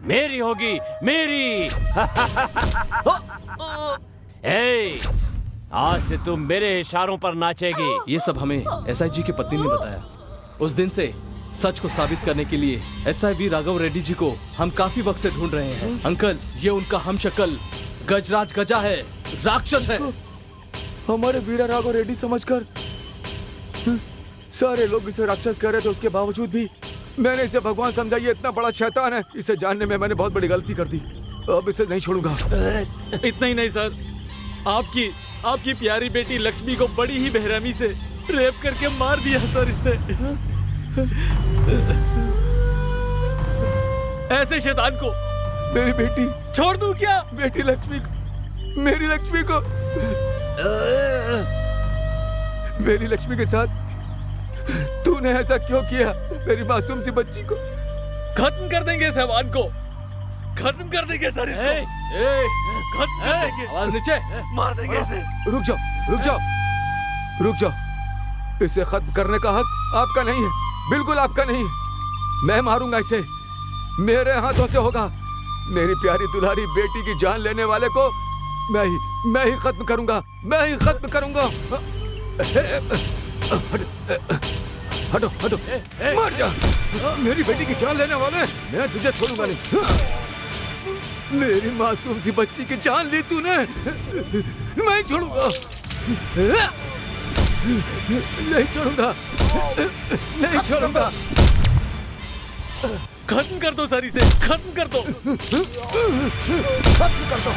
मेरी होगी, मेरी। ए, आज से तुम मेरे इशारों पर नाचेगी। ये सब हमें एसआईजी की पत्नी ने बताया। उस दिन से सच को साबित करने के लिए एसआई वी राघव रेड्डी जी को हम काफी वक्त से ढूंढ रहे हैं। अंकल, ये उनका हमशक्ल गजराज गजा है, राक्षस है। हमारे वीरा राघव रेड्डी समझकर सारे लोग इसे राक्षस कह रहे थे, उसके बावजूद भी मैंने इसे भगवान समझा। ये इतना बड़ा शैतान है, इसे जानने में मैंने बहुत बड़ी गलती कर दी। अब इसे नहीं छोड़ूंगा। इतना ही नहीं सर, आपकी प्यारी बेटी लक्ष्मी को बड़ी ही बेरहमी से रेप करके मार दिया सर इसने। ऐसे शैतान को मेरी बेटी छोड़ दूं क्या? बेटी लक्ष्मी को, मेरी लक्ष्मी को, मेरी लक्ष्मी के साथ तूने ऐसा क्यों किया? मेरी मासूम सी बच्ची को खत्म कर देंगे इस हैवान को, खत्म कर देंगे सर इसको। खत्म कर देंगे। आवाज नीचे, मार देंगे इसे। रुक जाओ, रुक जाओ, रुक जाओ। इसे खत्म करने का हक आपका नहीं है, बिल्कुल आपका नहीं। मैं मारूंगा इसे, मेरे हाथों से होगा। मेरी प्यारी दुलारी बेटी की जान लेने वाले को मैं ही खत्म करूंगा, मैं ही खत्म करूंगा। हटो, हटो, मर जा। मेरी बेटी की जान लेने वाले, मैं तुझे छोड़ूंगा नहीं। मेरी मासूम सी बच्ची की जान ली तूने, मैं छोड़ूंगा, नहीं छोड़ूंगा, नहीं छोड़ूंगा। खत्म कर दो सर इसे, खत्म कर दो, खत्म कर दो।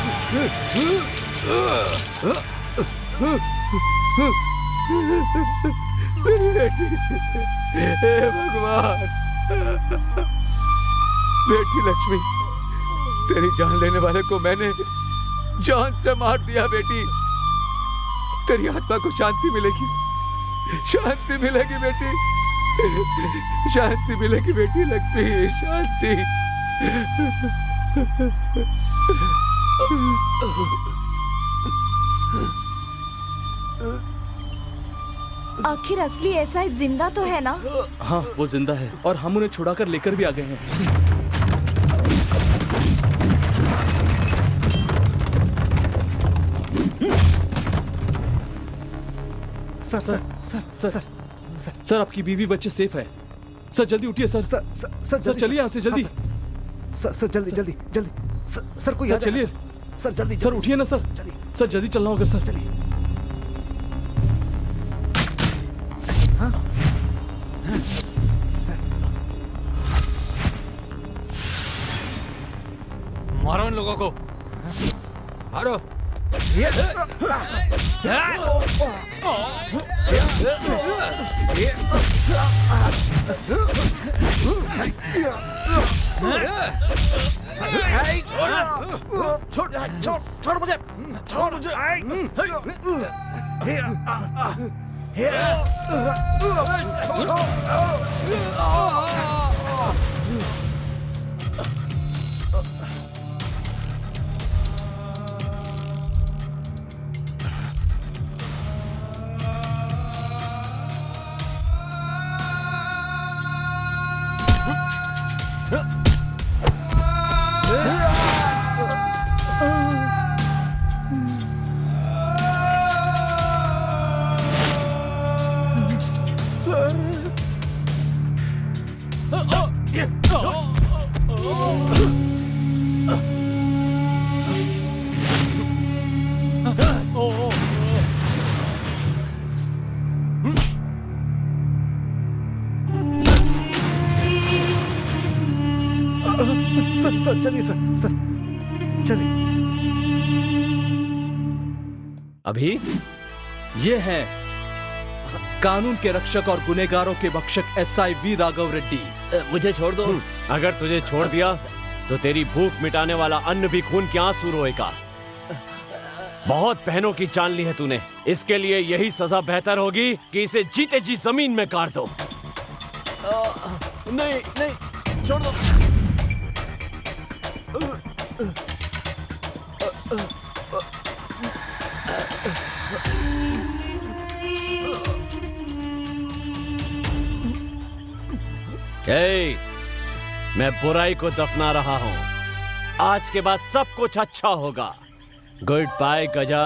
मेरी बेटी, हे भगवान। बेटी लक्ष्मी, तेरी जान लेने वाले को मैंने जान से मार दिया। बेटी, तेरी आत्मा को शांति मिलेगी, शांति मिलेगी बेटी, शांति मिलेगी बेटी लक्ष्मी, शांति। आखिर असली एसआई जिंदा तो है ना? हाँ, वो जिंदा है और हम उन्हें छुड़ाकर लेकर भी आ गए हैं। Sir, sir, sir, sir, sir, sir, आपकी बीवी बच्चे सेफ है। सर जल्दी उठिए सर। सर चलिए यहाँ से जल्दी। सर जल्दी जल्दी जल्दी। सर कोई आ जाएगा। चलिए सर, जल्दी सर, उठिए ना सर। सर जल्दी चलना होगा सर। चलिए। मारो इन लोगों को, मारो। छोड़, छोड़। छोड़ मुझे, छोड़ मुझे। सर चलिए सर चलिए। अभी ये हैं कानून के रक्षक और गुनहगारों के भक्षक एसआई वी राघव रेड्डी। मुझे छोड़ दो। अगर तुझे छोड़ दिया तो तेरी भूख मिटाने वाला अन्न भी खून के आंसू रोएगा। बहुत बहनों की जान ली है तूने, इसके लिए यही सजा बेहतर होगी कि इसे जीते जी जमीन में गाड़ दो। नहीं नहीं, छोड़ दो। ए, मैं बुराई को दफना रहा हूं। आज के बाद सब कुछ अच्छा होगा। गुड बाय गजा।